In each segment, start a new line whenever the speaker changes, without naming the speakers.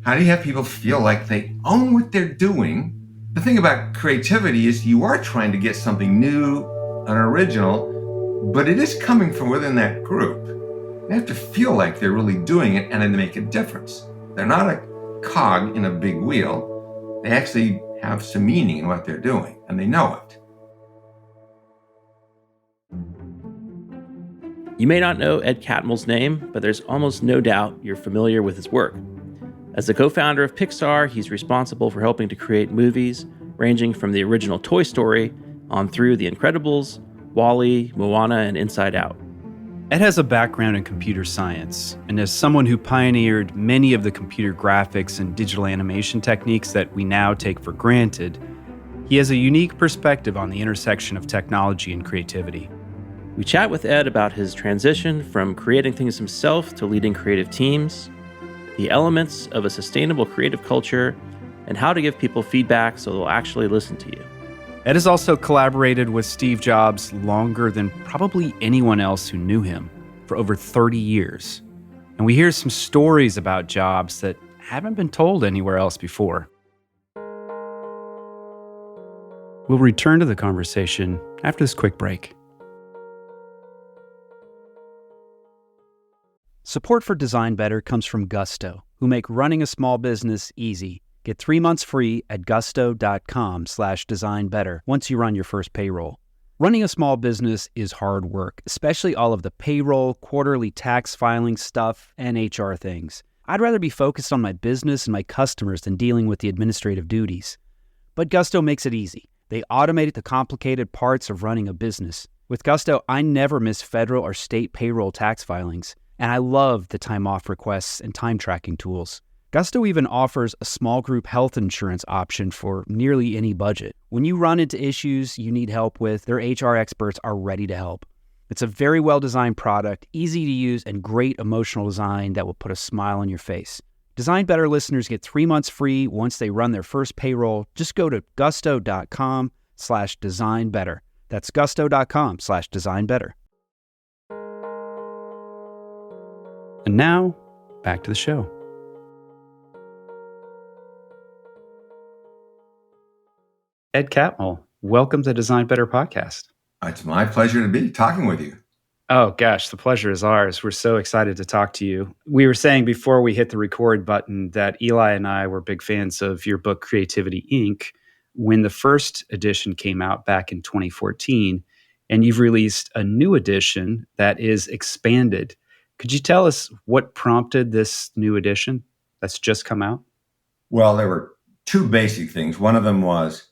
How do you have people feel like they own what they're doing? The thing about creativity is you are trying to get something new and original, but it is coming from within that group. They have to feel like they're really doing it and they make a difference. They're not a cog in a big wheel. They actually have some meaning in what they're doing, and they know it.
You may not know Ed Catmull's name, but there's almost no doubt you're familiar with his work. As the co-founder of Pixar, he's responsible for helping to create movies ranging from the original Toy Story on through The Incredibles, Wall-E, Moana, and Inside Out.
Ed has a background in computer science, and as someone who pioneered many of the computer graphics and digital animation techniques that we now take for granted, he has a unique perspective on the intersection of technology and creativity.
We chat with Ed about his transition from creating things himself to leading creative teams, the elements of a sustainable creative culture, and how to give people feedback so they'll actually listen to you.
Ed has also collaborated with Steve Jobs longer than probably anyone else who knew him, for over 30 years. And we hear some stories about Jobs that haven't been told anywhere else before. We'll return to the conversation after this quick break. Support for Design Better comes from Gusto, who make running a small business easy. Get 3 months free at gusto.com/designbetter once you run your first payroll. Running a small business is hard work, especially all of the payroll, quarterly tax filing stuff, and HR things. I'd rather be focused on my business and my customers than dealing with the administrative duties. But Gusto makes it easy. They automate the complicated parts of running a business. With Gusto, I never miss federal or state payroll tax filings. And I love the time off requests and time tracking tools. Gusto even offers a small group health insurance option for nearly any budget. When you run into issues you need help with, their HR experts are ready to help. It's a very well-designed product, easy to use, and great emotional design that will put a smile on your face. Design Better listeners get 3 months free once they run their first payroll. Just go to gusto.com/designbetter. That's gusto.com/designbetter. And now, back to the show. Ed Catmull, welcome to Design Better podcast.
It's my pleasure to be talking with you.
Oh gosh, the pleasure is ours. We're so excited to talk to you. We were saying before we hit the record button that Eli and I were big fans of your book, Creativity, Inc., when the first edition came out back in 2014, and you've released a new edition that is expanded. Could you tell us what prompted this new edition that's just come out?
Well, there were two basic things. One of them was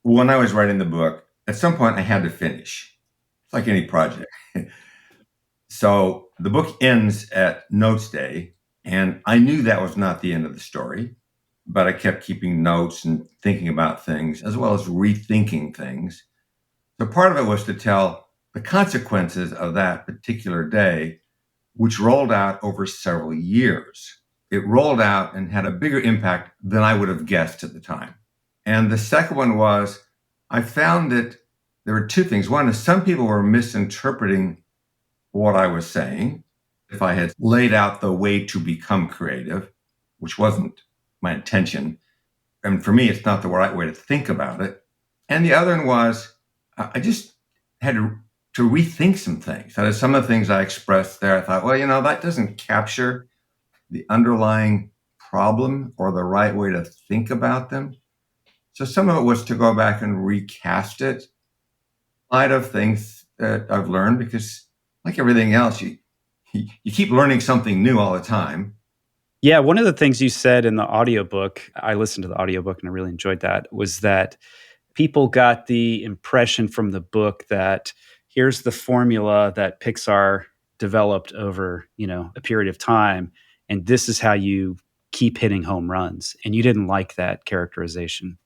when I was writing the book, at some point I had to finish. It's like any project. So the book ends at Notes Day, and I knew that was not the end of the story, but I kept keeping notes and thinking about things as well as rethinking things. So part of it was to tell the consequences of that particular day, which rolled out over several years. It rolled out and had a bigger impact than I would have guessed at the time. And the second one was, I found that there were two things. One is some people were misinterpreting what I was saying. If I had laid out the way to become creative, which wasn't my intention, and for me, it's not the right way to think about it. And the other one was, I just had to rethink some things. So some of the things I expressed there, I thought, well, that doesn't capture the underlying problem or the right way to think about them. So some of it was to go back and recast it in light of things that I've learned, because like everything else, you keep learning something new all the time.
Yeah, one of the things you said in the audiobook, I listened to the audiobook and I really enjoyed that, was that people got the impression from the book that here's the formula that Pixar developed over, a period of time, and this is how you keep hitting home runs. And you didn't like that characterization.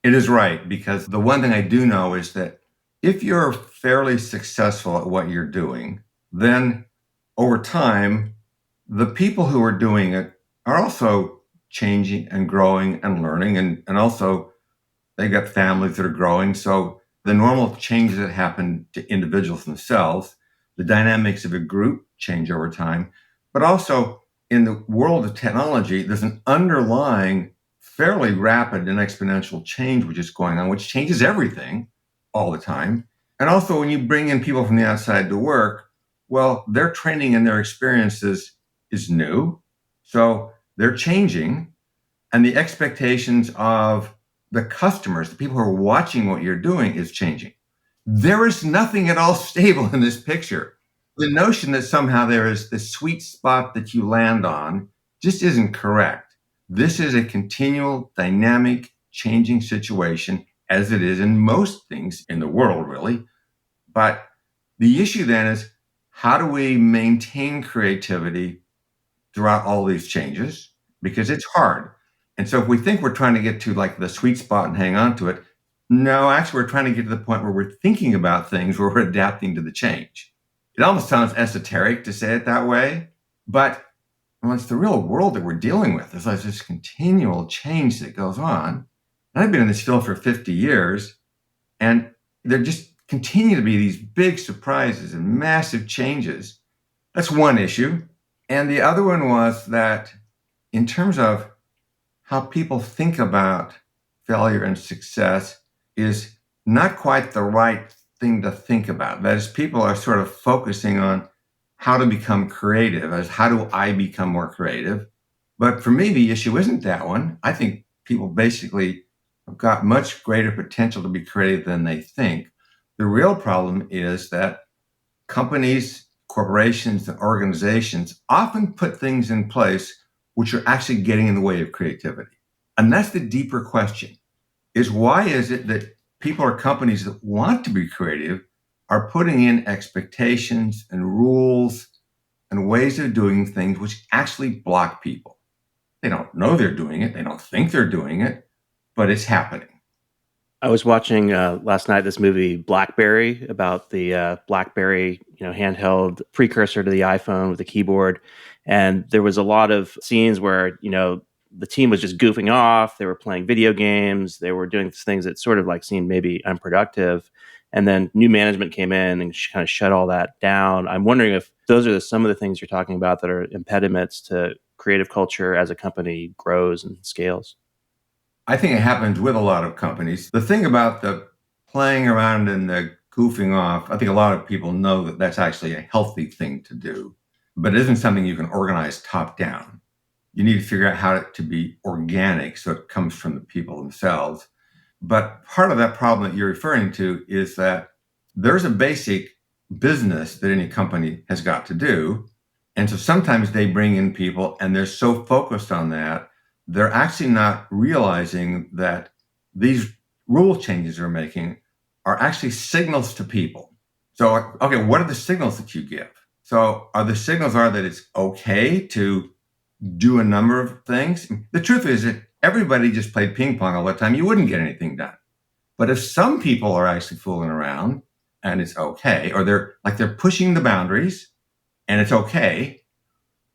It is right, because the one thing I do know is that if you're fairly successful at what you're doing, then over time, the people who are doing it are also changing and growing and learning, and also they got families that are growing. So the normal changes that happen to individuals themselves, the dynamics of a group change over time, but also in the world of technology, there's an underlying fairly rapid and exponential change which is going on, which changes everything all the time. And also, when you bring in people from the outside to work, well, their training and their experiences is new. So they're changing. And the expectations of the customers, the people who are watching what you're doing, is changing. There is nothing at all stable in this picture. The notion that somehow there is this sweet spot that you land on just isn't correct. This is a continual, dynamic, changing situation, as it is in most things in the world, really. But the issue then is, how do we maintain creativity throughout all these changes? Because it's hard. And so if we think we're trying to get to like the sweet spot and hang on to it, no, actually, we're trying to get to the point where we're thinking about things, where we're adapting to the change. It almost sounds esoteric to say it that way, but well, it's the real world that we're dealing with. There's like this continual change that goes on. And I've been in this field for 50 years, and there just continue to be these big surprises and massive changes. That's one issue. And the other one was that in terms of how people think about failure and success is not quite the right thing to think about. That is, people are sort of focusing on how to become creative, as how do I become more creative? But for me, the issue isn't that one. I think people basically have got much greater potential to be creative than they think. The real problem is that companies, corporations, and organizations often put things in place which are actually getting in the way of creativity. And that's the deeper question, is why is it that people or companies that want to be creative are putting in expectations and rules and ways of doing things which actually block people? They don't know they're doing it. They don't think they're doing it, but it's happening.
I was watching last night this movie Blackberry, about the Blackberry, handheld precursor to the iPhone with the keyboard, and there was a lot of scenes where the team was just goofing off. They were playing video games. They were doing things that sort of like seemed maybe unproductive, and then new management came in and kind of shut all that down. I'm wondering if those are some of the things you're talking about that are impediments to creative culture as a company grows and scales.
I think it happens with a lot of companies. The thing about the playing around and the goofing off, I think a lot of people know that that's actually a healthy thing to do, but it isn't something you can organize top down. You need to figure out how to be organic so it comes from the people themselves. But part of that problem that you're referring to is that there's a basic business that any company has got to do. And so sometimes they bring in people and they're so focused on that, they're actually not realizing that these rule changes they're making are actually signals to people. So, okay, what are the signals that you give? So the signals are that it's okay to do a number of things. The truth is that everybody just played ping pong all the time, you wouldn't get anything done. But if some people are actually fooling around and it's okay, or they're pushing the boundaries and it's okay,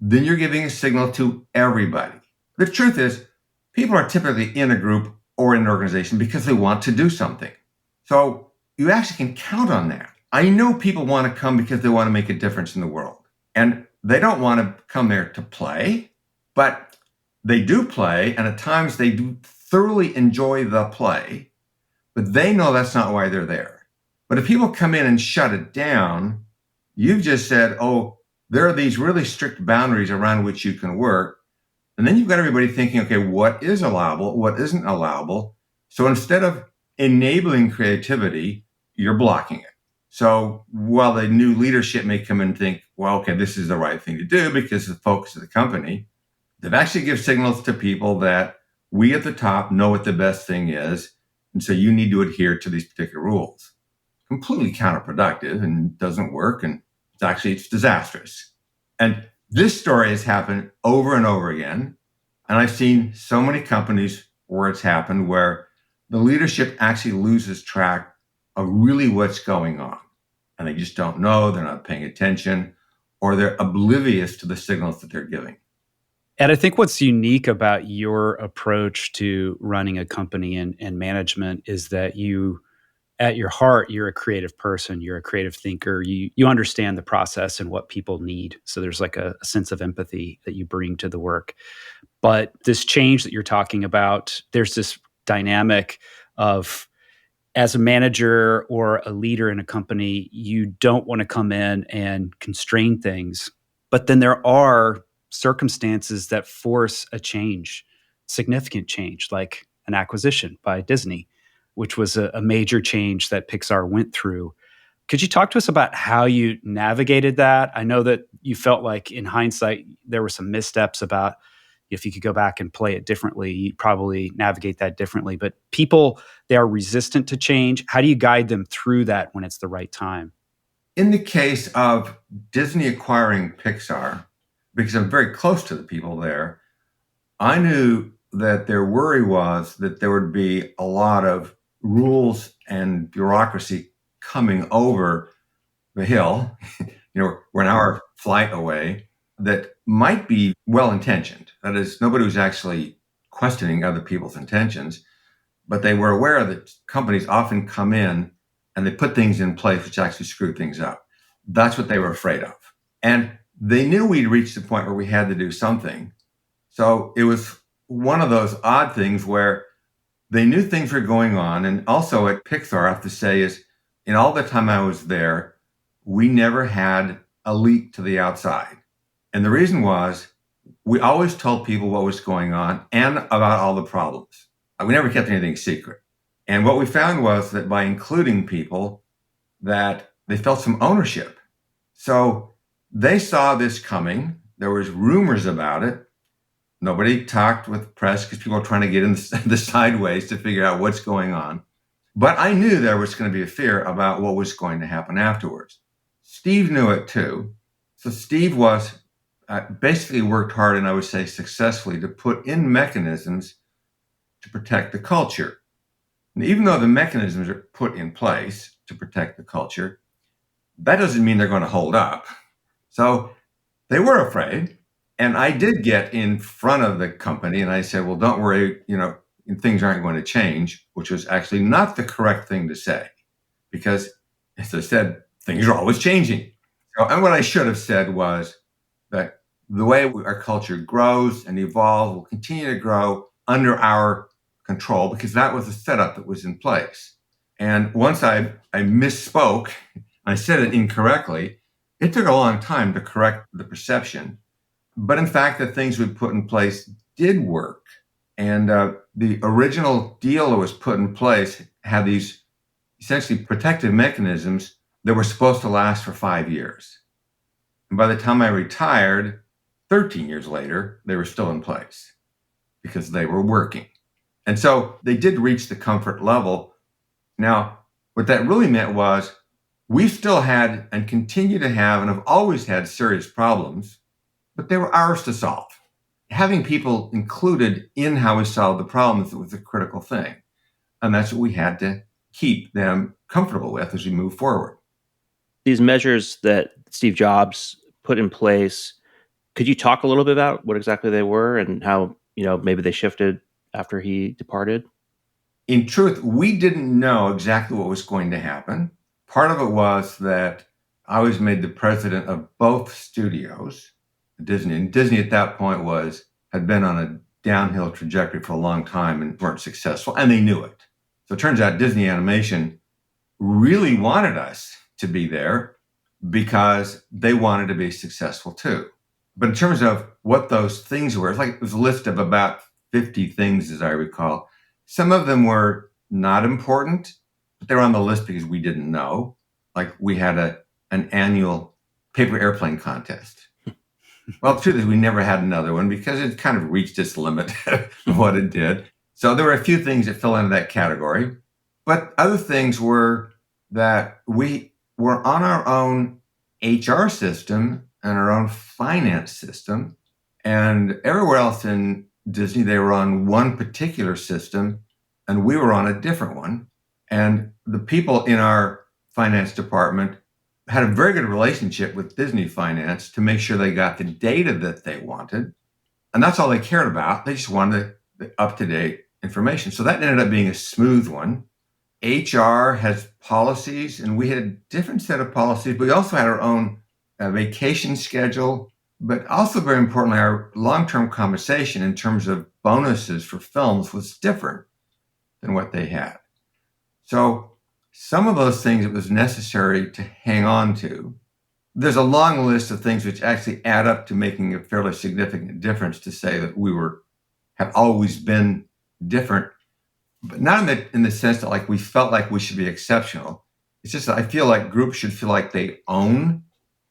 then you're giving a signal to everybody. The truth is, people are typically in a group or in an organization because they want to do something. So you actually can count on that. I know people want to come because they want to make a difference in the world. And they don't want to come there to play, but they do play. And at times they do thoroughly enjoy the play, but they know that's not why they're there. But if people come in and shut it down, you've just said, oh, there are these really strict boundaries around which you can work. And then you've got everybody thinking, okay, what is allowable? What isn't allowable? So instead of enabling creativity, you're blocking it. So while the new leadership may come in and think, well, okay, this is the right thing to do because of the focus of the company, they've actually give signals to people that we at the top know what the best thing is. And so you need to adhere to these particular rules. Completely counterproductive and doesn't work. And it's disastrous. And this story has happened over and over again. And I've seen so many companies where it's happened, where the leadership actually loses track of really what's going on. And they just don't know, they're not paying attention, or they're oblivious to the signals that they're giving.
And I think what's unique about your approach to running a company and management is that you at your heart, you're a creative person, you're a creative thinker. You understand the process and what people need. So there's like a sense of empathy that you bring to the work. But this change that you're talking about, there's this dynamic of, as a manager or a leader in a company, you don't want to come in and constrain things. But then there are circumstances that force a change, significant change, like an acquisition by Disney, which was a major change that Pixar went through. Could you talk to us about how you navigated that? I know that you felt like in hindsight, there were some missteps about, if you could go back and play it differently, you'd probably navigate that differently. But people, they are resistant to change. How do you guide them through that when it's the right time?
In the case of Disney acquiring Pixar, because I'm very close to the people there, I knew that their worry was that there would be a lot of rules and bureaucracy coming over the hill. We're an hour flight away, that might be well-intentioned. That is, nobody was actually questioning other people's intentions, but they were aware that companies often come in and they put things in place which actually screw things up. That's what they were afraid of. And they knew we'd reached the point where we had to do something. So it was one of those odd things where they knew things were going on. And also at Pixar, I have to say, is in all the time I was there, we never had a leak to the outside. And the reason was we always told people what was going on and about all the problems. We never kept anything secret. And what we found was that by including people, that they felt some ownership. So they saw this coming. There was rumors about it. Nobody talked with press because people were trying to get in the sideways to figure out what's going on. But I knew there was going to be a fear about what was going to happen afterwards. Steve knew it too. So Steve was basically worked hard, and I would say successfully, to put in mechanisms to protect the culture. And even though the mechanisms are put in place to protect the culture, that doesn't mean they're going to hold up. So they were afraid. And I did get in front of the company and I said, well, don't worry, things aren't going to change, which was actually not the correct thing to say. Because, as I said, things are always changing. And what I should have said was that the way our culture grows and evolves will continue to grow under our control, because that was the setup that was in place. And once I misspoke, I said it incorrectly, it took a long time to correct the perception. But in fact, the things we put in place did work. And the original deal that was put in place had these essentially protective mechanisms that were supposed to last for 5 years. And by the time I retired, 13 years later, they were still in place because they were working. And so they did reach the comfort level. Now, what that really meant was we still had and continue to have and have always had serious problems, but they were ours to solve. Having people included in how we solved the problems was a critical thing. And that's what we had to keep them comfortable with as we move forward.
These measures that Steve Jobs put in place, could you talk a little bit about what exactly they were and how, maybe they shifted after he departed?
In truth, we didn't know exactly what was going to happen. Part of it was that I was made the president of both studios, Disney. And Disney at that point had been on a downhill trajectory for a long time and weren't successful, and they knew it. So it turns out Disney Animation really wanted us to be there because they wanted to be successful too. But in terms of what those things were, it was a list of about 50 things, as I recall. Some of them were not important, but they were on the list because we didn't know. Like we had an annual paper airplane contest. Well, the truth is we never had another one because it kind of reached its limit of what it did. So there were a few things that fell into that category. But other things were that we were on our own HR system and our own finance system. And everywhere else in Disney, they were on one particular system and we were on a different one. And the people in our finance department had a very good relationship with Disney Finance to make sure they got the data that they wanted. And that's all they cared about. They just wanted the up-to-date information. So that ended up being a smooth one. HR has policies, and we had a different set of policies. But we also had our own vacation schedule, but also very importantly, our long-term compensation in terms of bonuses for films was different than what they had. So some of those things it was necessary to hang on to. There's a long list of things which actually add up to making a fairly significant difference to say that we have always been different, but not in the sense that like we felt like we should be exceptional. It's just that I feel like groups should feel like they own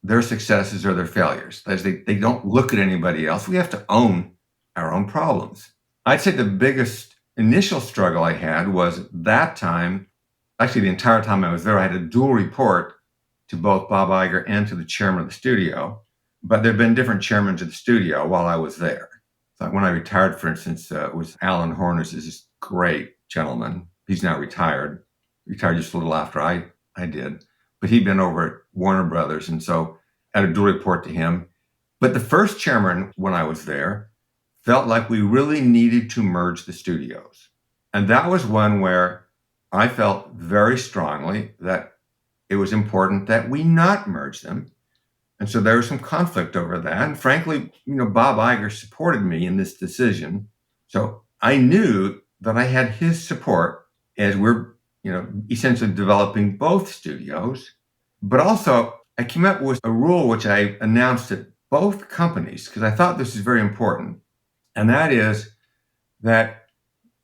their successes or their failures. That is, they don't look at anybody else. We have to own our own problems. I'd say the biggest initial struggle I had was at that time, actually the entire time I was there, I had a dual report to both Bob Iger and to the chairman of the studio. But there have been different chairmen of the studio while I was there. So when I retired, for instance, it was Alan Horners, is this great gentleman. He's now retired just a little after I did. But he'd been over at Warner Brothers, and so I had a dual report to him. But the first chairman, when I was there, felt like we really needed to merge the studios. And that was one where I felt very strongly that it was important that we not merge them. And so there was some conflict over that. And frankly, Bob Iger supported me in this decision. So I knew that I had his support as we're, essentially developing both studios. But also I came up with a rule which I announced at both companies because I thought this is very important. And that is that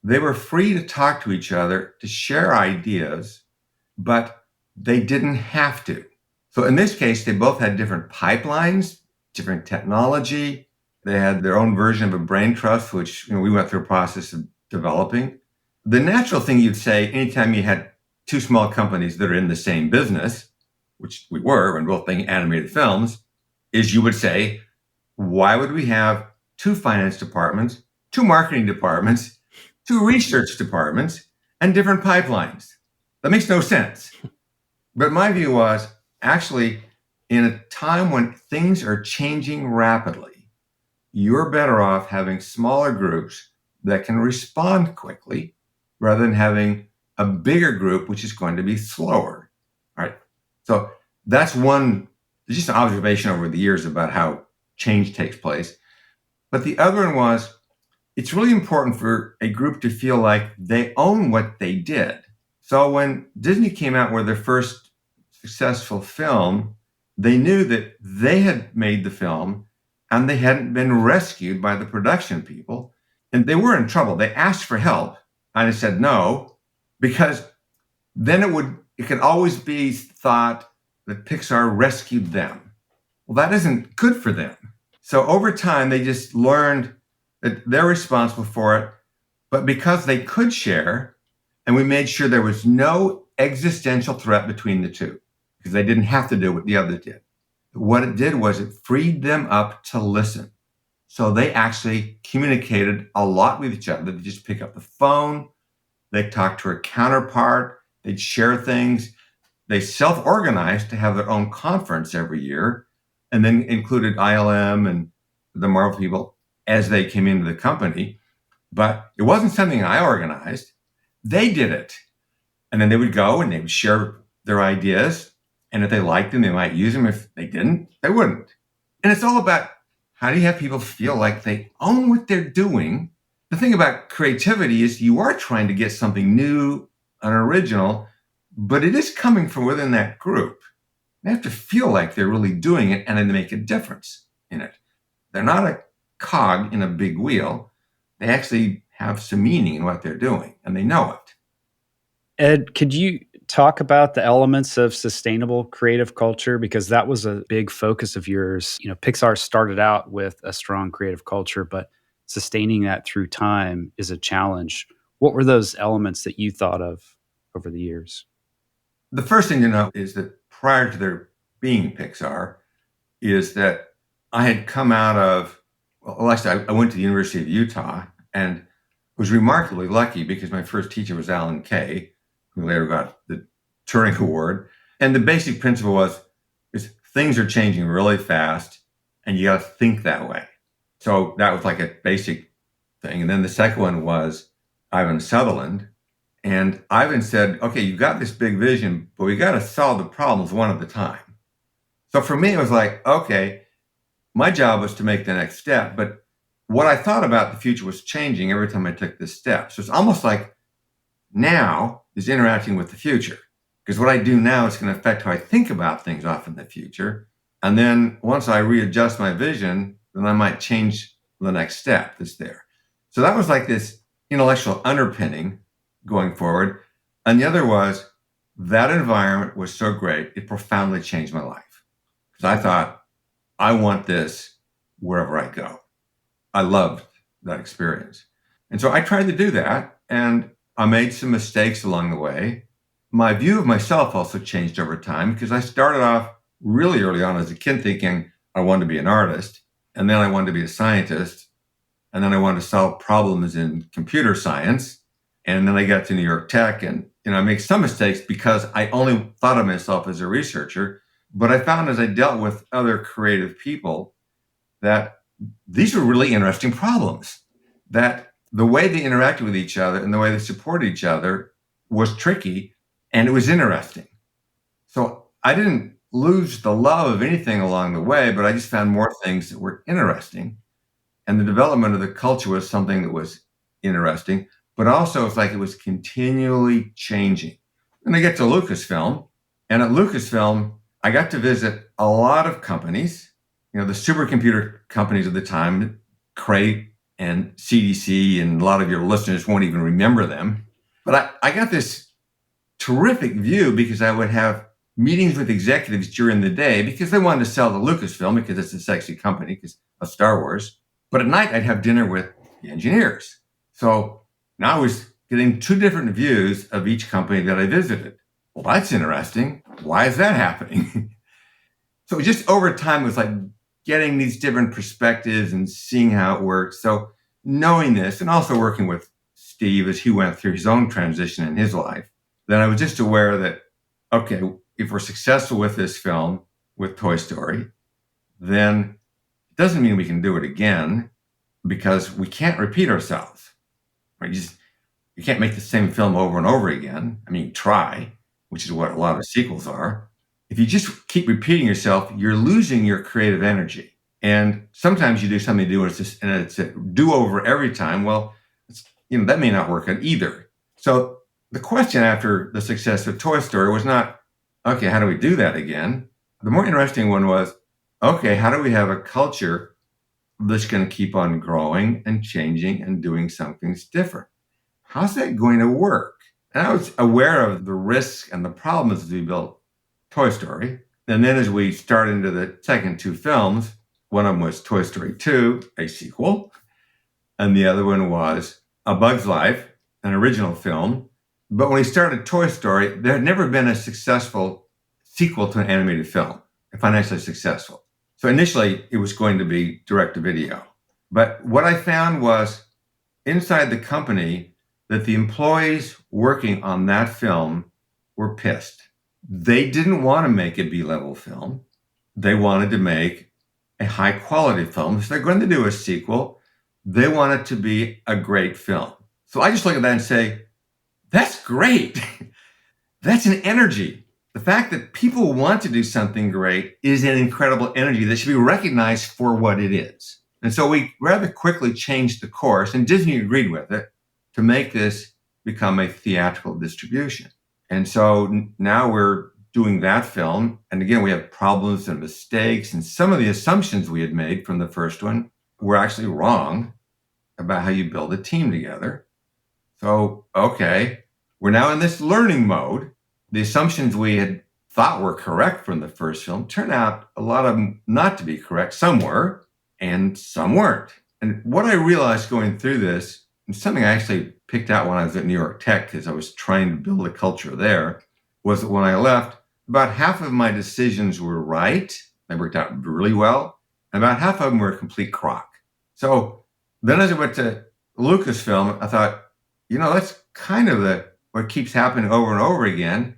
they were free to talk to each other, to share ideas, but they didn't have to. So in this case, they both had different pipelines, different technology. They had their own version of a brain trust, which we went through a process of developing. The natural thing you'd say anytime you had two small companies that are in the same business, which we were, and both being animated films, is you would say, why would we have two finance departments, two marketing departments, two research departments, and different pipelines? That makes no sense. But my view was, actually, in a time when things are changing rapidly, you're better off having smaller groups that can respond quickly rather than having a bigger group which is going to be slower. All right. So that's just an observation over the years about how change takes place. But the other one was, it's really important for a group to feel like they own what they did. So when Disney came out with their first successful film, they knew that they had made the film and they hadn't been rescued by the production people. And they were in trouble. They asked for help. And I said no, because then it could always be thought that Pixar rescued them. Well, that isn't good for them. So over time, they just learned that they're responsible for it. But because they could share, and we made sure there was no existential threat between the two, because they didn't have to do what the other did. What it did was it freed them up to listen. So they actually communicated a lot with each other. They'd just pick up the phone. They'd talk to a counterpart. They'd share things. They self-organized to have their own conference every year, and then included ILM and the Marvel people as they came into the company. But it wasn't something I organized. They did it. And then they would go and they would share their ideas. And if they liked them, they might use them. If they didn't, they wouldn't. And it's all about, how do you have people feel like they own what they're doing? The thing about creativity is you are trying to get something new and original, but it is coming from within that group. They have to feel like they're really doing it and then they make a difference in it. They're not a cog in a big wheel. They actually have some meaning in what they're doing, and they know it.
Ed, could you talk about the elements of sustainable creative culture? Because that was a big focus of yours. Pixar started out with a strong creative culture, but sustaining that through time is a challenge. What were those elements that you thought of over the years?
The first thing to know is that prior to there being Pixar, is that I had come out of, actually, I went to the University of Utah and was remarkably lucky because my first teacher was Alan Kay, who later got the Turing Award. And the basic principle was things are changing really fast and you got to think that way. So that was like a basic thing. And then the second one was Ivan Sutherland. And Ivan said, okay, you've got this big vision, but we got to solve the problems one at a time. So for me, it was like, okay, my job was to make the next step, but what I thought about the future was changing every time I took this step. So it's almost like now is interacting with the future, because what I do now is going to affect how I think about things off in the future. And then once I readjust my vision, then I might change the next step that's there. So that was like this intellectual underpinning going forward. And the other was that environment was so great, it profoundly changed my life. Because I thought, I want this wherever I go. I loved that experience. And so I tried to do that, and I made some mistakes along the way. My view of myself also changed over time, because I started off really early on as a kid thinking I wanted to be an artist, and then I wanted to be a scientist, and then I wanted to solve problems in computer science. And then I got to New York Tech, and I make some mistakes because I only thought of myself as a researcher. But I found as I dealt with other creative people that these were really interesting problems, that the way they interacted with each other and the way they supported each other was tricky, and it was interesting. So I didn't lose the love of anything along the way, but I just found more things that were interesting. And the development of the culture was something that was interesting, but also it's like it was continually changing. And I get to Lucasfilm, and at Lucasfilm, I got to visit a lot of companies, the supercomputer companies of the time, Cray and CDC, and a lot of your listeners won't even remember them. But I got this terrific view because I would have meetings with executives during the day because they wanted to sell to Lucasfilm because it's a sexy company because of Star Wars. But at night, I'd have dinner with the engineers. So now I was getting two different views of each company that I visited. Well, that's interesting. Why is that happening? So just over time, it was like getting these different perspectives and seeing how it works. So knowing this, and also working with Steve as he went through his own transition in his life, then I was just aware that, okay, if we're successful with this film, with Toy Story, then it doesn't mean we can do it again, because we can't repeat ourselves. Right? You can't make the same film over and over again. I mean, try, which is what a lot of sequels are. If you just keep repeating yourself, you're losing your creative energy. And sometimes you do something new and it's a do-over every time. Well, that may not work out either. So the question after the success of Toy Story was not, okay, how do we do that again? The more interesting one was, okay, how do we have a culture that's going to keep on growing and changing and doing something different? How's that going to work? And I was aware of the risks and the problems as we built Toy Story. And then as we started into the second two films, one of them was Toy Story 2, a sequel, and the other one was A Bug's Life, an original film. But when we started Toy Story, there had never been a successful sequel to an animated film, financially successful. So initially, it was going to be direct-to-video. But what I found was inside the company that the employees working on that film were pissed. They didn't want to make a B-level film. They wanted to make a high-quality film. If they're going to do a sequel, they want it to be a great film. So I just look at that and say, that's great. That's an energy. The fact that people want to do something great is an incredible energy that should be recognized for what it is. And so we rather quickly changed the course, and Disney agreed with it, to make this become a theatrical distribution. And so now we're doing that film. And again, we have problems and mistakes, and some of the assumptions we had made from the first one were actually wrong about how you build a team together. So, okay, we're now in this learning mode. The assumptions we had thought were correct from the first film turned out a lot of them not to be correct. Some were, and some weren't. And what I realized going through this, and something I actually picked out when I was at New York Tech, because I was trying to build a culture there, was that when I left, about half of my decisions were right. They worked out really well. And about half of them were a complete crock. So then as I went to Lucasfilm, I thought, that's kind of what keeps happening over and over again,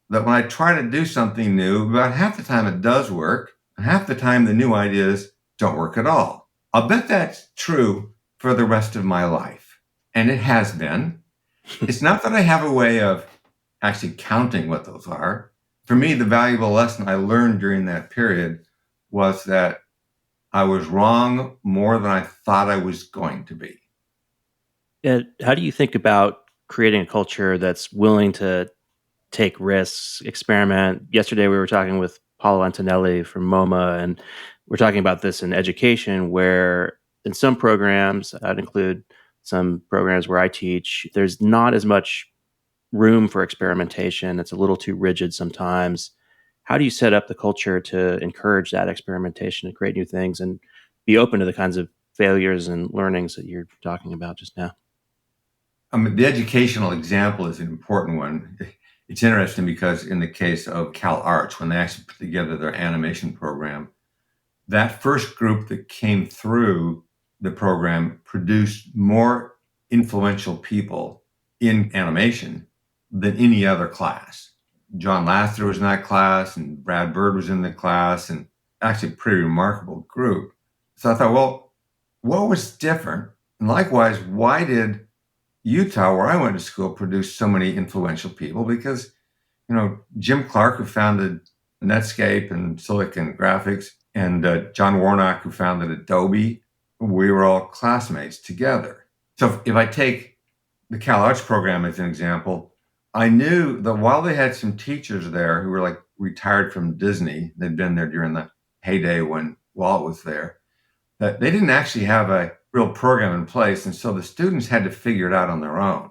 that when I try to do something new, about half the time it does work, and half the time the new ideas don't work at all. I'll bet that's true for the rest of my life. And it has been. It's not that I have a way of actually counting what those are. For me, the valuable lesson I learned during that period was that I was wrong more than I thought I was going to be.
How do you think about creating a culture that's willing to take risks, experiment? Yesterday, we were talking with Paulo Antonelli from MoMA, and we're talking about this in education, where in some programs, I'd include some programs where I teach, there's not as much room for experimentation. It's a little too rigid sometimes. How do you set up the culture to encourage that experimentation and create new things and be open to the kinds of failures and learnings that you're talking about just now?
The educational example is an important one. It's interesting because in the case of Cal Arts, when they actually put together their animation program, that first group that came through the program produced more influential people in animation than any other class. John Lasseter was in that class, and Brad Bird was in the class, and actually a pretty remarkable group. So I thought, well, what was different? And likewise, why did Utah, where I went to school, produce so many influential people? Because, Jim Clark, who founded Netscape and Silicon Graphics, and John Warnock, who founded Adobe, we were all classmates together. So if I take the Cal Arts program as an example, I knew that while they had some teachers there who were like retired from Disney, they'd been there during the heyday when Walt was there, that they didn't actually have a real program in place. And so the students had to figure it out on their own.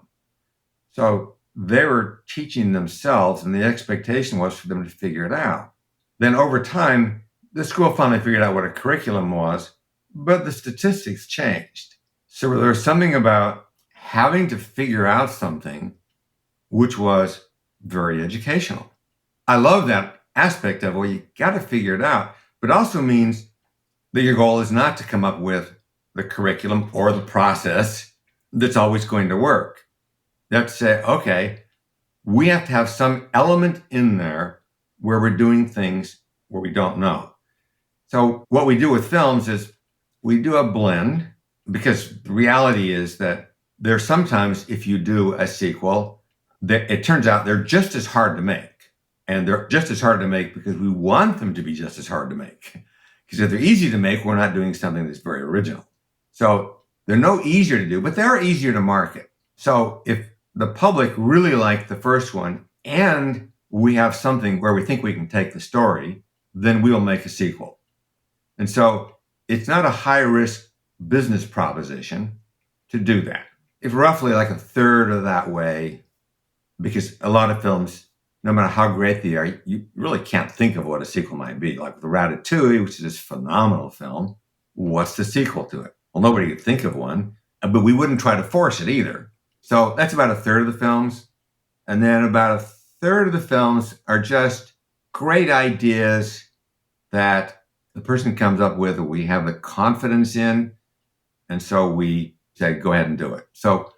So they were teaching themselves, and the expectation was for them to figure it out. Then over time, the school finally figured out what a curriculum was, but the statistics changed. So there was something about having to figure out something which was very educational. I love that aspect of, well, you got to figure it out, but also means that your goal is not to come up with the curriculum or the process that's always going to work. You have to say, okay, we have to have some element in there where we're doing things where we don't know. So what we do with films is we do a blend, because the reality is that there's sometimes, if you do a sequel, that it turns out they're just as hard to make. And they're just as hard to make because we want them to be just as hard to make. Because if they're easy to make, we're not doing something that's very original. So they're no easier to do, but they are easier to market. So if the public really liked the first one and we have something where we think we can take the story, then we'll make a sequel. And so it's not a high-risk business proposition to do that. It's roughly like a third of that way, because a lot of films, no matter how great they are, you really can't think of what a sequel might be. Like the Ratatouille, which is this phenomenal film, what's the sequel to it? Well, nobody could think of one, but we wouldn't try to force it either. So that's about a third of the films. And then about a third of the films are just great ideas that the person comes up with, we have the confidence in. And so we say, go ahead and do it. So,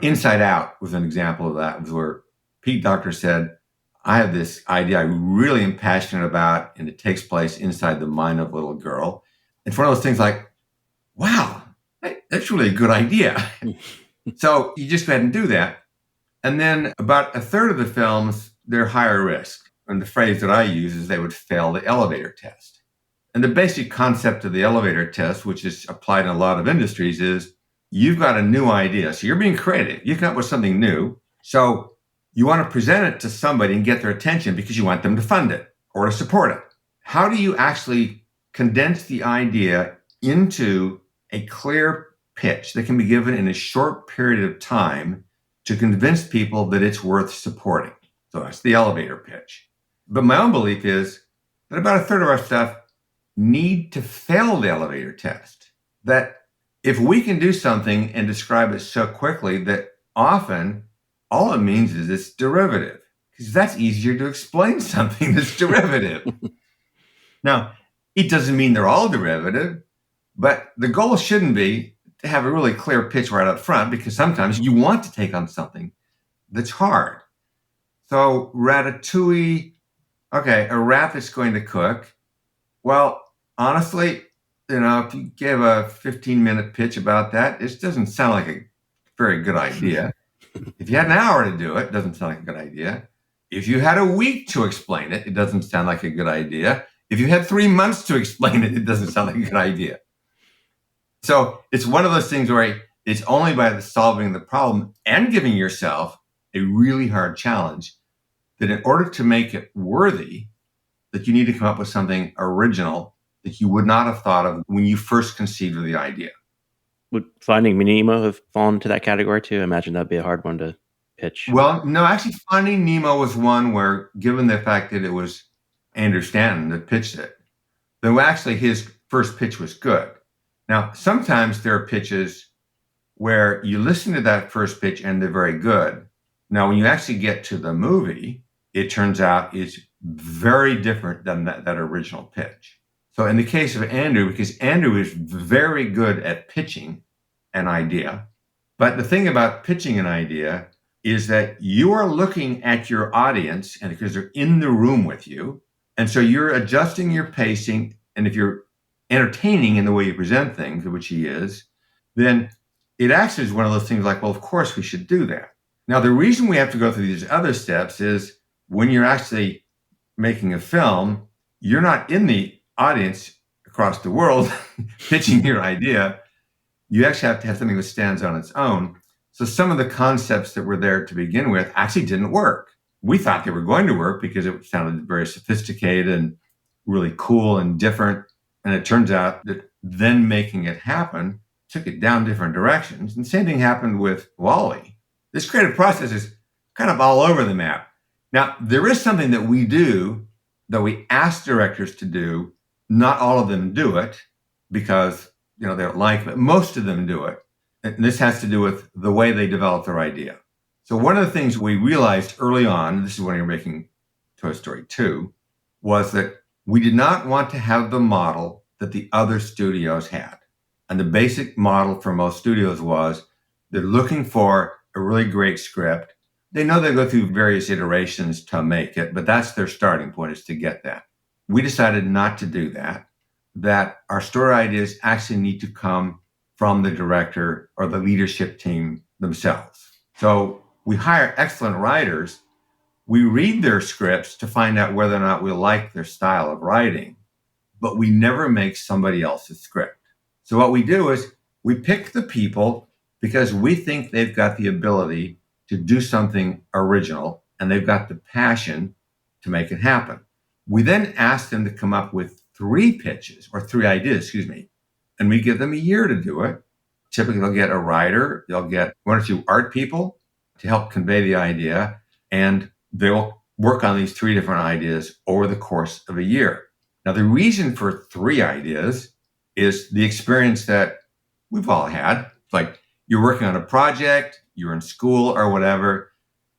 Inside Out was an example of that, was where Pete Docter said, I have this idea I really am passionate about, and it takes place inside the mind of a little girl. It's one of those things like, wow, that's really a good idea. So you just go ahead and do that. And then about a third of the films, they're higher risk. And the phrase that I use is they would fail the elevator test. And the basic concept of the elevator test, which is applied in a lot of industries, is you've got a new idea. So you're being creative. You come up with something new. So you want to present it to somebody and get their attention because you want them to fund it or to support it. How do you actually condense the idea into a clear pitch that can be given in a short period of time to convince people that it's worth supporting? So that's the elevator pitch. But my own belief is that about a third of our stuff need to fail the elevator test. That if we can do something and describe it so quickly that often all it means is it's derivative, because that's easier to explain something that's derivative. Now, it doesn't mean they're all derivative, but the goal shouldn't be to have a really clear pitch right up front, because sometimes you want to take on something that's hard. So Ratatouille, okay, a rat that's going to cook. Well, honestly, if you give a 15-minute pitch about that, it doesn't sound like a very good idea. If you had an hour to do it, it doesn't sound like a good idea. If you had a week to explain it, it doesn't sound like a good idea. If you had 3 months to explain it, it doesn't sound like a good idea. So it's one of those things where it's only by solving the problem and giving yourself a really hard challenge that in order to make it worthy, that you need to come up with something original that you would not have thought of when you first conceived of the idea.
Would Finding Nemo have fallen into that category too? I imagine that'd be a hard one to pitch.
Well, no, actually, Finding Nemo was one where, given the fact that it was Andrew Stanton that pitched it, though actually his first pitch was good. Now, sometimes there are pitches where you listen to that first pitch and they're very good. Now, when you actually get to the movie, it turns out it's very different than that original pitch. So in the case of Andrew, because Andrew is very good at pitching an idea, but the thing about pitching an idea is that you are looking at your audience, and because they're in the room with you, and so you're adjusting your pacing, and if you're entertaining in the way you present things, which he is, then it actually is one of those things like, well, of course we should do that. Now, the reason we have to go through these other steps is when you're actually making a film, you're not in the audience across the world pitching your idea. You actually have to have something that stands on its own. So some of the concepts that were there to begin with actually didn't work. We thought they were going to work because it sounded very sophisticated and really cool and different. And it turns out that then making it happen took it down different directions. And the same thing happened with Wall-E. This creative process is kind of all over the map. Now, there is something that we do that we ask directors to do. Not all of them do it because they don't like it, but most of them do it. And this has to do with the way they develop their idea. So one of the things we realized early on, this is when you're making Toy Story 2, was that we did not want to have the model that the other studios had. And the basic model for most studios was they're looking for a really great script. They know they go through various iterations to make it, but that's their starting point, is to get that. We decided not to do that, that our story ideas actually need to come from the director or the leadership team themselves. So we hire excellent writers. We read their scripts to find out whether or not we like their style of writing, but we never make somebody else's script. So what we do is we pick the people because we think they've got the ability to do something original and they've got the passion to make it happen. We then ask them to come up with 3 ideas, and we give them a year to do it. Typically, they'll get a writer, they'll get 1 or 2 art people to help convey the idea, and they'll work on these 3 different ideas over the course of a year. Now, the reason for 3 ideas is the experience that we've all had. Like you're working on a project, you're in school or whatever,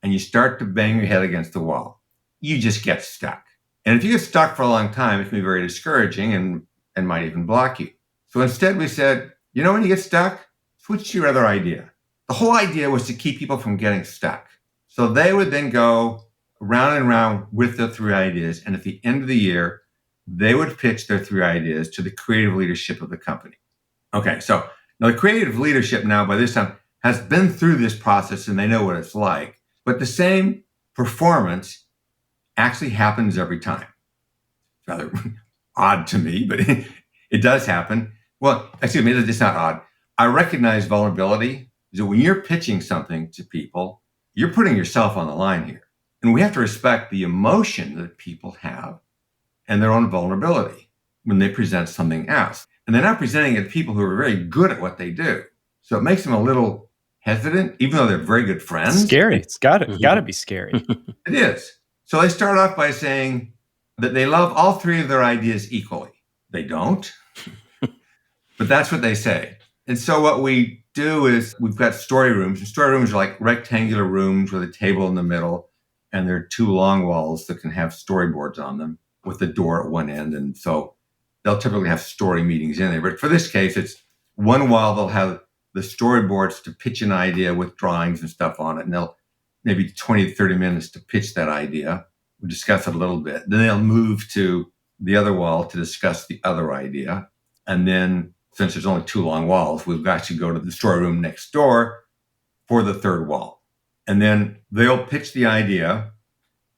and you start to bang your head against the wall. You just get stuck. And if you get stuck for a long time, it can be very discouraging and might even block you. So instead we said, when you get stuck, switch to your other idea. The whole idea was to keep people from getting stuck. So they would then go round and round with the 3 ideas. And at the end of the year, they would pitch their 3 ideas to the creative leadership of the company. Okay, so now the creative leadership now by this time has been through this process and they know what it's like. But the same performance actually happens every time. It's rather odd to me, but it does happen. Well, excuse me, it's not odd. I recognize vulnerability. So when you're pitching something to people, you're putting yourself on the line here. And we have to respect the emotion that people have and their own vulnerability when they present something else. And they're not presenting it to people who are very good at what they do. So it makes them a little hesitant, even though they're very good friends.
Scary. It's gotta be scary.
It is. So they start off by saying that they love all 3 of their ideas equally. They don't, but that's what they say. And so what we do is we've got story rooms. And story rooms are like rectangular rooms with a table in the middle, and there are 2 long walls that can have storyboards on them with the door at one end. And so they'll typically have story meetings in there. But for this case, it's one wall, they'll have the storyboards to pitch an idea with drawings and stuff on it. And they'll maybe 20 to 30 minutes to pitch that idea. We'll discuss it a little bit. Then they'll move to the other wall to discuss the other idea. And then since there's only 2 long walls, we've got to go to the story room next door for the 3rd wall. and then they'll pitch the idea,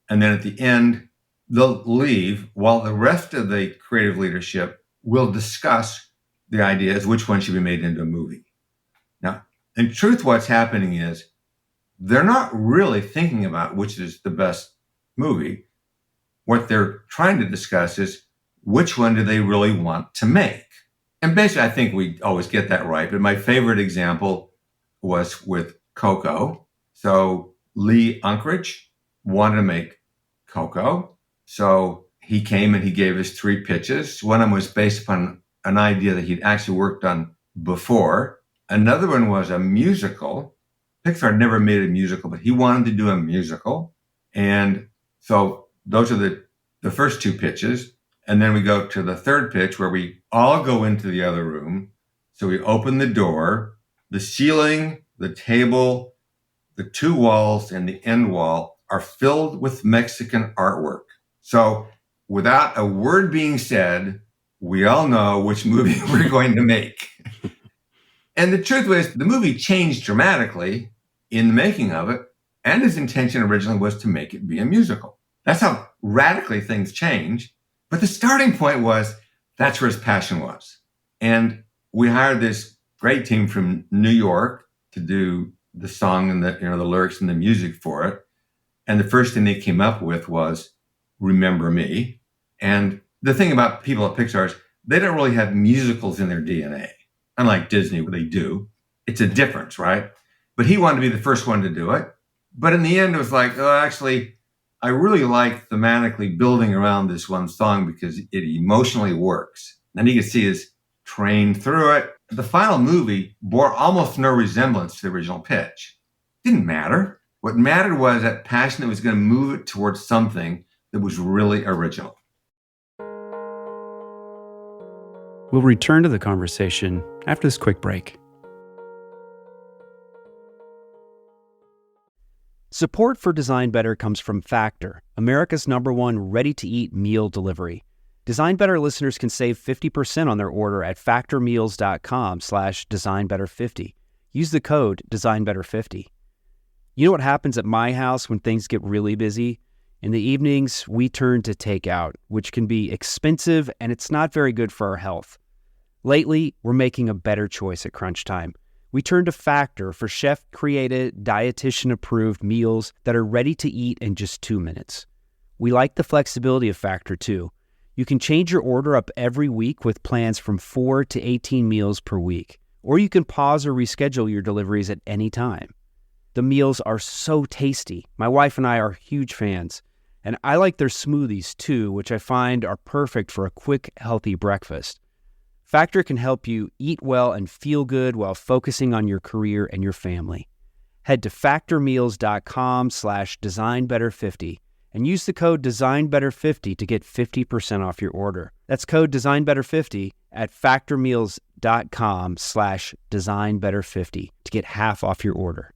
and then at the end, they'll leave while the rest of the creative leadership will discuss the ideas, which one should be made into a movie. Now, in truth, what's happening is they're not really thinking about which is the best movie. What they're trying to discuss is which one do they really want to make. And basically, I think we always get that right. But my favorite example was with Coco. So Lee Unkrich wanted to make Coco. So he came and he gave us 3 pitches. One of them was based upon an idea that he'd actually worked on before. Another one was a musical. Pixar had never made a musical, but he wanted to do a musical. And so those are the first 2 pitches. And then we go to the third pitch where we all go into the other room. So we open the door, the ceiling, the table, the 2 walls, and the end wall are filled with Mexican artwork. So without a word being said, we all know which movie we're going to make. And the truth was, the movie changed dramatically in the making of it, and his intention originally was to make it be a musical. That's how radically things change. But the starting point was, that's where his passion was. And we hired this great team from New York to do the song and the lyrics and the music for it. And the first thing they came up with was Remember Me. And the thing about people at Pixar is they don't really have musicals in their DNA. Unlike Disney, where they do. It's a difference, right? But he wanted to be the first one to do it. But in the end, it was like, oh, actually, I really like thematically building around this one song because it emotionally works. And you can see his train through it. The final movie bore almost no resemblance to the original pitch. Didn't matter. What mattered was that passion that was going to move it towards something that was really original.
We'll return to the conversation after this quick break. Support for Design Better comes from Factor, America's #1 ready-to-eat meal delivery. Design Better listeners can save 50% on their order at factormeals.com/designbetter50. Use the code designbetter50. You know what happens at my house when things get really busy? In the evenings, we turn to takeout, which can be expensive and it's not very good for our health. Lately, we're making a better choice at crunch time. We turn to Factor for chef-created, dietitian-approved meals that are ready to eat in just 2 minutes. We like the flexibility of Factor, too. You can change your order up every week with plans from 4 to 18 meals per week. Or you can pause or reschedule your deliveries at any time. The meals are so tasty. My wife and I are huge fans. And I like their smoothies, too, which I find are perfect for a quick, healthy breakfast. Factor can help you eat well and feel good while focusing on your career and your family. Head to factormeals.com/designbetter50 and use the code designbetter50 to get 50% off your order. That's code designbetter50 at factormeals.com/designbetter50 to get half off your order.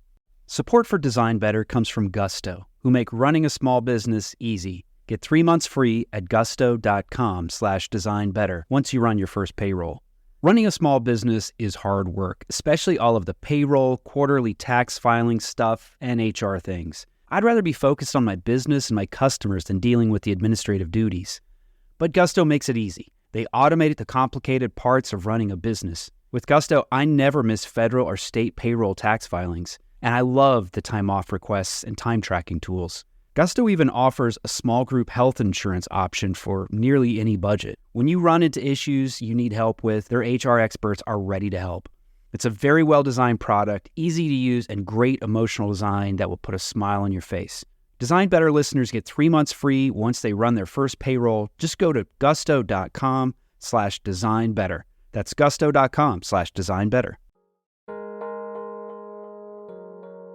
Support for Design Better comes from Gusto, who make running a small business easy. Get 3 months free at gusto.com/designbetter once you run your first payroll. Running a small business is hard work, especially all of the payroll, quarterly tax filing stuff, and HR things. I'd rather be focused on my business and my customers than dealing with the administrative duties. But Gusto makes it easy. They automate the complicated parts of running a business. With Gusto, I never miss federal or state payroll tax filings, and I love the time off requests and time tracking tools. Gusto even offers a small group health insurance option for nearly any budget. When you run into issues you need help with, their HR experts are ready to help. It's a very well-designed product, easy to use, and great emotional design that will put a smile on your face. Design Better listeners get 3 months free once they run their first payroll. Just go to gusto.com/designbetter. That's gusto.com/designbetter.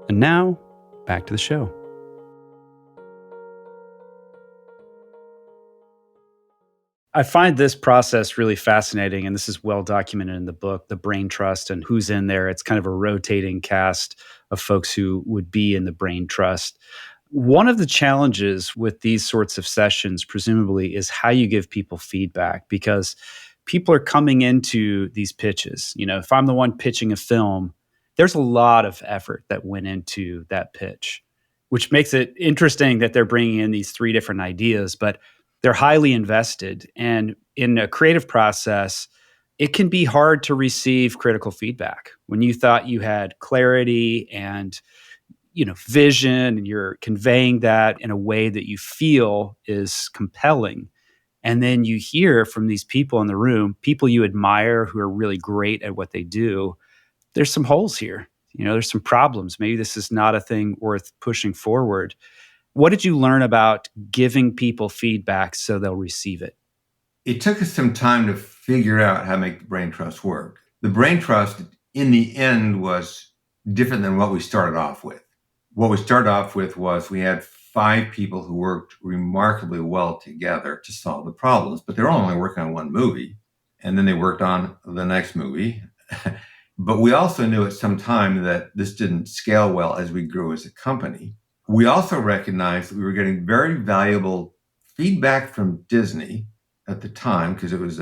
And now, back to the show.
I find this process really fascinating, and this is well documented in the book, The Brain Trust, and who's in there. It's kind of a rotating cast of folks who would be in the Brain Trust. One of the challenges with these sorts of sessions, presumably, is how you give people feedback, because people are coming into these pitches. You know, if I'm the one pitching a film There's a lot of effort that went into that pitch, which makes it interesting that they're bringing in these three different ideas, but they're highly invested. And in a creative process, it can be hard to receive critical feedback when you thought you had clarity and vision, and you're conveying that in a way that you feel is compelling. And then you hear from these people in the room, people you admire who are really great at what they do. There's some holes here. There's some problems. Maybe this is not a thing worth pushing forward. What did you learn about giving people feedback so they'll receive it?
It took us some time to figure out how to make the brain trust work. The brain trust, in the end, was different than what we started off with. What we started off with was we had 5 people who worked remarkably well together to solve the problems, but they were only working on one movie, and then they worked on the next movie. But we also knew at some time that this didn't scale well as we grew as a company. We also recognized that we were getting very valuable feedback from Disney at the time, because it was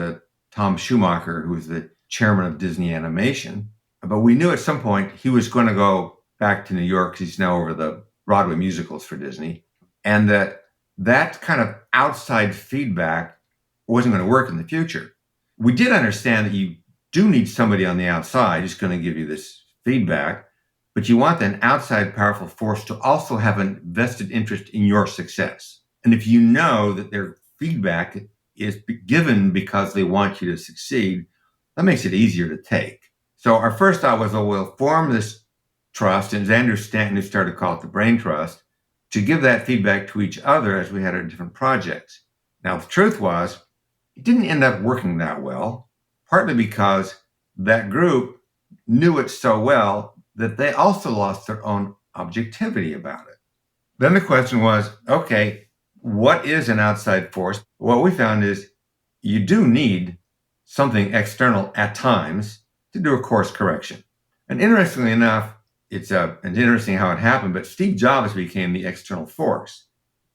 Tom Schumacher, who was the chairman of Disney Animation. But we knew at some point he was going to go back to New York, because he's now over the Broadway musicals for Disney, and that kind of outside feedback wasn't going to work in the future. We did understand that you do need somebody on the outside who's going to give you this feedback, but you want an outside powerful force to also have a vested interest in your success. And if you know that their feedback is given because they want you to succeed, that makes it easier to take. So our first thought was, we'll form this trust, and Andrew Stanton, who started to call it the Brain Trust, to give that feedback to each other as we had our different projects. Now, the truth was, it didn't end up working that well, partly because that group knew it so well that they also lost their own objectivity about it. Then the question was, okay, what is an outside force? What we found is you do need something external at times to do a course correction. And interestingly enough, it's interesting how it happened, but Steve Jobs became the external force,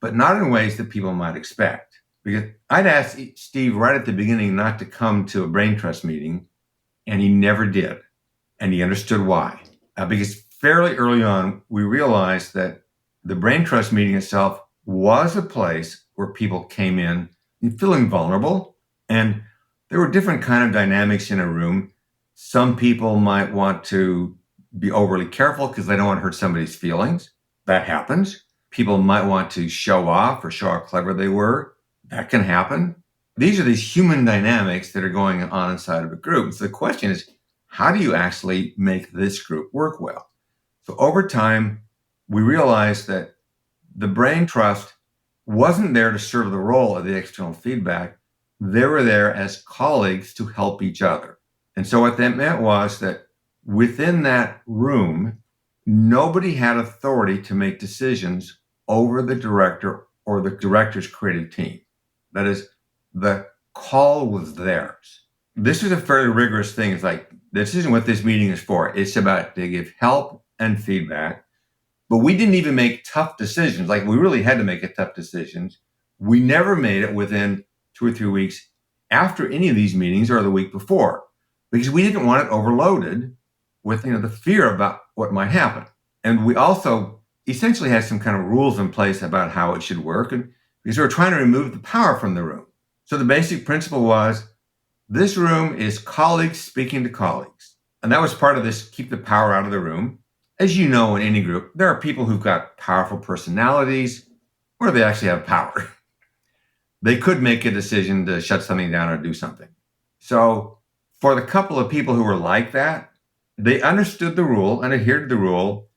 but not in ways that people might expect. Because I'd asked Steve right at the beginning not to come to a brain trust meeting, and he never did. And he understood why. Because fairly early on, we realized that the brain trust meeting itself was a place where people came in feeling vulnerable, and there were different kind of dynamics in a room. Some people might want to be overly careful because they don't want to hurt somebody's feelings. That happens. People might want to show off or show how clever they were. That can happen. These are these human dynamics that are going on inside of a group. So the question is, how do you actually make this group work well? So over time, we realized that the brain trust wasn't there to serve the role of the external feedback. They were there as colleagues to help each other. And so what that meant was that within that room, nobody had authority to make decisions over the director or the director's creative team. That is, the call was theirs. This is a fairly rigorous thing. It's like, this isn't what this meeting is for. It's about to give help and feedback. But we didn't even make tough decisions. Like, we really had to make tough decisions. We never made it within 2 or 3 weeks after any of these meetings or the week before, because we didn't want it overloaded with the fear about what might happen. And we also essentially had some kind of rules in place about how it should work, and because we were trying to remove the power from the room. So the basic principle was, this room is colleagues speaking to colleagues. And that was part of this keep the power out of the room. As you know, in any group, there are people who've got powerful personalities, or they actually have power. They could make a decision to shut something down or do something. So for the couple of people who were like that, they understood the rule and adhered to the rule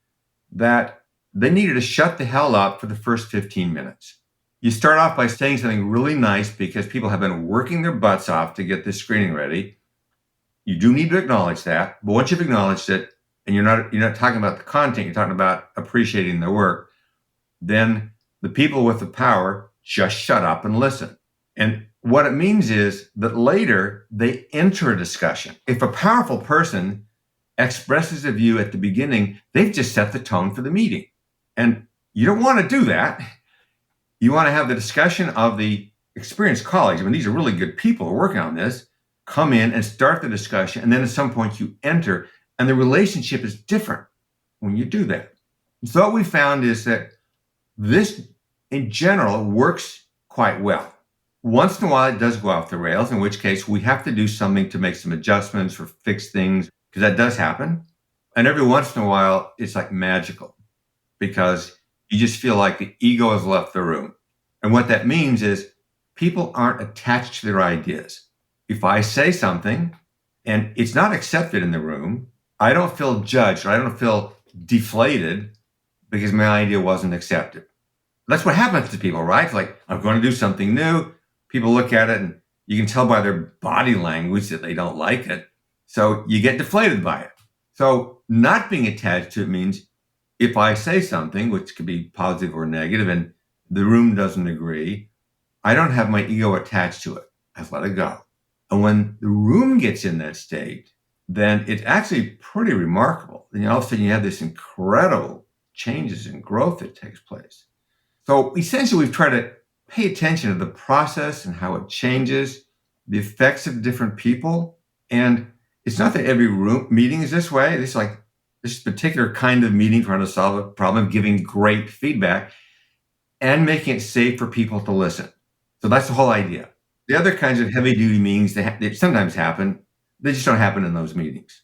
that they needed to shut the hell up for the first 15 minutes. You start off by saying something really nice because people have been working their butts off to get this screening ready. You do need to acknowledge that, but once you've acknowledged it, and you're not talking about the content, you're talking about appreciating the work, then the people with the power just shut up and listen. And what it means is that later they enter a discussion. If a powerful person expresses a view at the beginning, they've just set the tone for the meeting. And you don't want to do that. You want to have the discussion of the experienced colleagues. I mean, these are really good people who are working on this. Come in and start the discussion. And then at some point you enter. And the relationship is different when you do that. So what we found is that this, in general, works quite well. Once in a while, it does go off the rails, in which case we have to do something to make some adjustments or fix things, because that does happen. And every once in a while, it's like magical, because you just feel like the ego has left the room. And what that means is people aren't attached to their ideas. If I say something and it's not accepted in the room, I don't feel judged, or I don't feel deflated because my idea wasn't accepted. That's what happens to people, right? It's like, I'm going to do something new. People look at it and you can tell by their body language that they don't like it. So you get deflated by it. So not being attached to it means if I say something, which could be positive or negative, and the room doesn't agree, I don't have my ego attached to it. I let it go. And when the room gets in that state, then it's actually pretty remarkable. And all of a sudden you have this incredible changes and growth that takes place. So essentially we've tried to pay attention to the process and how it changes, the effects of different people. And it's not that every room meeting is this way. It's like this particular kind of meeting trying to solve a problem, giving great feedback and making it safe for people to listen. So that's the whole idea. The other kinds of heavy duty meetings that sometimes happen, they just don't happen in those meetings.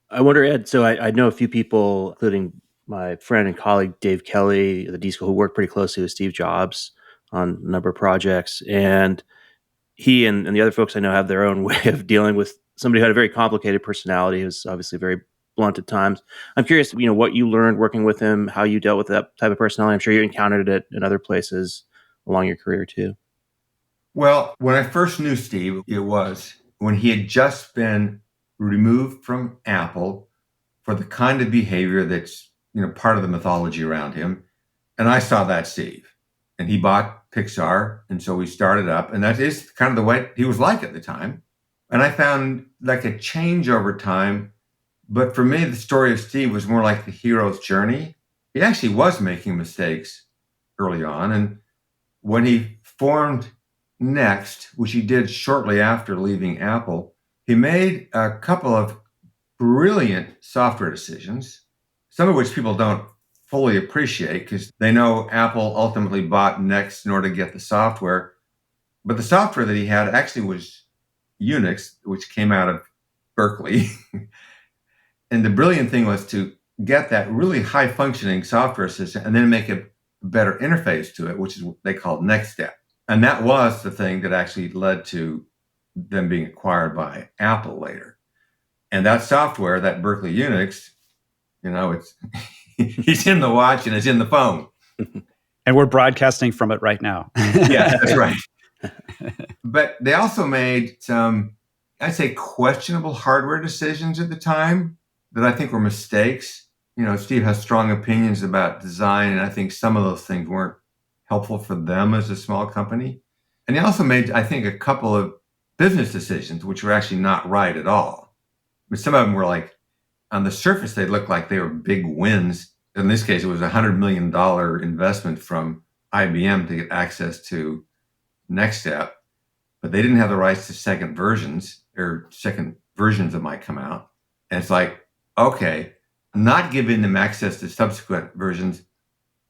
I wonder, Ed, so I know a few people, including my friend and colleague Dave Kelly at the D School, who worked pretty closely with Steve Jobs on a number of projects. And he and the other folks I know have their own way of dealing with somebody who had a very complicated personality, who was obviously very blunt at times. I'm curious, what you learned working with him, how you dealt with that type of personality. I'm sure you encountered it in other places along your career too.
Well, when I first knew Steve, it was when he had just been removed from Apple for the kind of behavior that's, part of the mythology around him. And I saw that Steve. And he bought Pixar. And so we started up. And that is kind of the way he was like at the time. And I found like a change over time. But for me, the story of Steve was more like the hero's journey. He actually was making mistakes early on. And when he formed Next, which he did shortly after leaving Apple, he made a couple of brilliant software decisions, some of which people don't fully appreciate because they know Apple ultimately bought Next in order to get the software. But the software that he had actually was Unix, which came out of Berkeley. And the brilliant thing was to get that really high functioning software system and then make a better interface to it, which is what they called Next Step. And that was the thing that actually led to them being acquired by Apple later. And that software, that Berkeley Unix, it's he's in the watch and it's in the phone.
And we're broadcasting from it right now.
Yeah, that's right. But they also made some, I'd say, questionable hardware decisions at the time that I think were mistakes. Steve has strong opinions about design, and I think some of those things weren't helpful for them as a small company. And he also made, I think, a couple of business decisions, which were actually not right at all. But some of them were like, on the surface, they looked like they were big wins. In this case, it was a $100 million investment from IBM to get access to Next Step, but they didn't have the rights to second versions that might come out. And it's like, okay, not giving them access to subsequent versions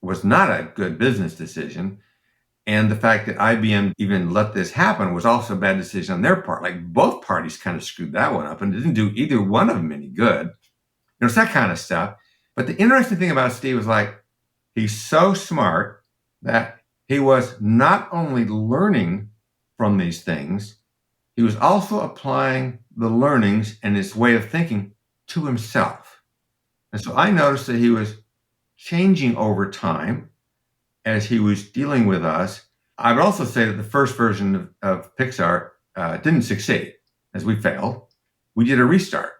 was not a good business decision. And the fact that IBM even let this happen was also a bad decision on their part. Like both parties kind of screwed that one up and didn't do either one of them any good. It's that kind of stuff. But the interesting thing about Steve was like, he's so smart that he was not only learning from these things, he was also applying the learnings and his way of thinking to himself. And so I noticed that he was changing over time as he was dealing with us. I would also say that the first version of Pixar didn't succeed as we failed. We did a restart.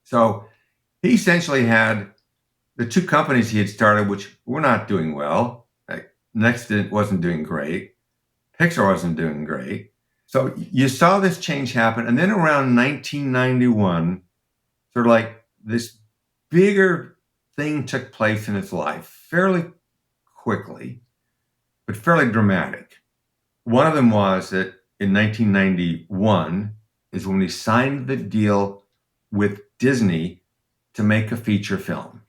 So he essentially had the two companies he had started, which were not doing well. Like Next wasn't doing great. Pixar wasn't doing great. So you saw this change happen. And then around 1991, sort of like this bigger thing took place in his life fairly quickly, but fairly dramatic. One of them was that in 1991 is when he signed the deal with Disney to make a feature film.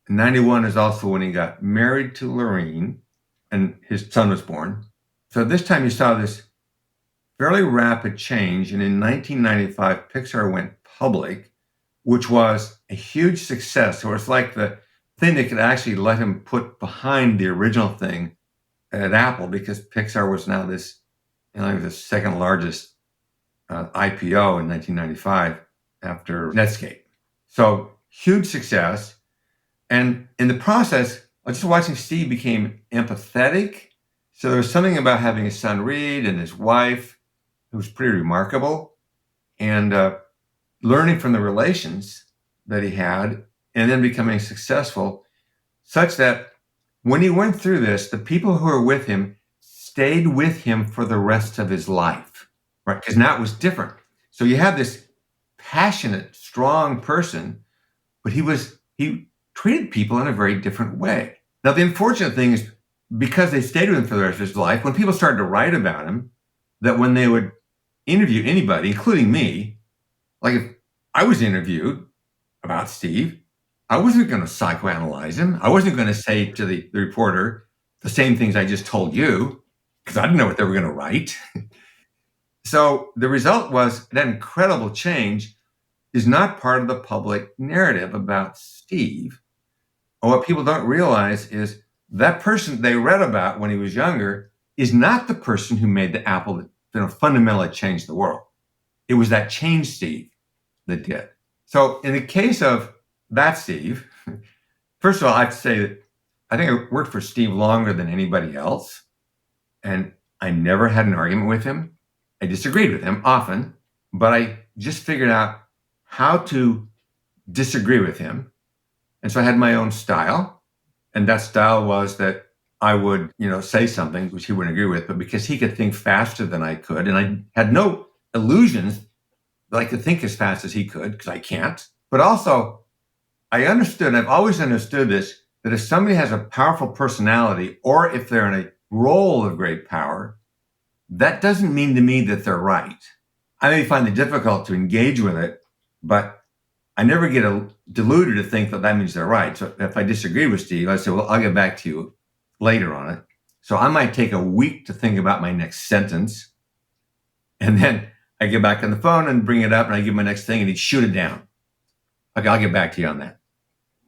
91 is also when he got married to Lorraine and his son was born. So this time you saw this fairly rapid change. And in 1995, Pixar went public, which was a huge success. So it's like the thing that could actually let him put behind the original thing at Apple, because Pixar was now this, the second largest IPO in 1995 after Netscape. So huge success. And in the process, just watching Steve became empathetic. So there was something about having his son Reed and his wife who was pretty remarkable, and learning from the relations that he had, and then becoming successful, such that when he went through this, the people who were with him stayed with him for the rest of his life, right? Because now it was different. So you have this passionate, strong person, but he treated people in a very different way. Now, the unfortunate thing is, because they stayed with him for the rest of his life, when people started to write about him, that when they would interview anybody, including me, like if I was interviewed about Steve, I wasn't going to psychoanalyze him. I wasn't going to say to the reporter the same things I just told you, because I didn't know what they were going to write. So the result was that incredible change is not part of the public narrative about Steve. And what people don't realize is that person they read about when he was younger is not the person who made the Apple that fundamentally changed the world. It was that change Steve that did. So in the case of that Steve, first of all, I have to say that I think I worked for Steve longer than anybody else. And I never had an argument with him. I disagreed with him often, but I just figured out how to disagree with him. And so I had my own style. And that style was that I would, say something which he wouldn't agree with, but because he could think faster than I could, and I had no illusions that I could think as fast as he could, because I can't. But also, I understood, I've always understood this, that if somebody has a powerful personality, or if they're in a role of great power, that doesn't mean to me that they're right. I may find it difficult to engage with it, but I never get deluded to think that means they're right. So if I disagree with Steve, I say, well, I'll get back to you later on it. So I might take a week to think about my next sentence. And then I get back on the phone and bring it up and I give my next thing and he'd shoot it down. Okay, I'll get back to you on that.